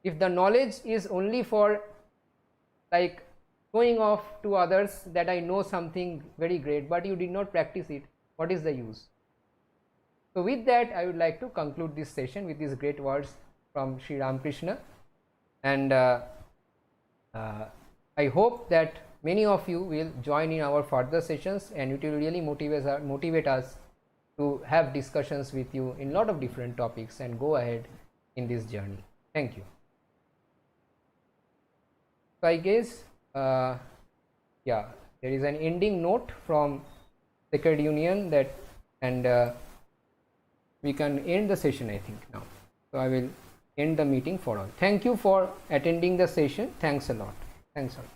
If the knowledge is only for like showing off to others that I know something very great, but you did not practice it, what is the use? So with that, I would like to conclude this session with these great words from Sri Ramakrishna, and I hope that many of you will join in our further sessions, and it will really motivate us to have discussions with you in a lot of different topics and go ahead in this journey. Thank you. So I guess yeah, there is an ending note from Sacred Union that, and we can end the session, I think, now. So I will end the meeting for all. Thank you for attending the session. Thanks a lot. Thanks a lot.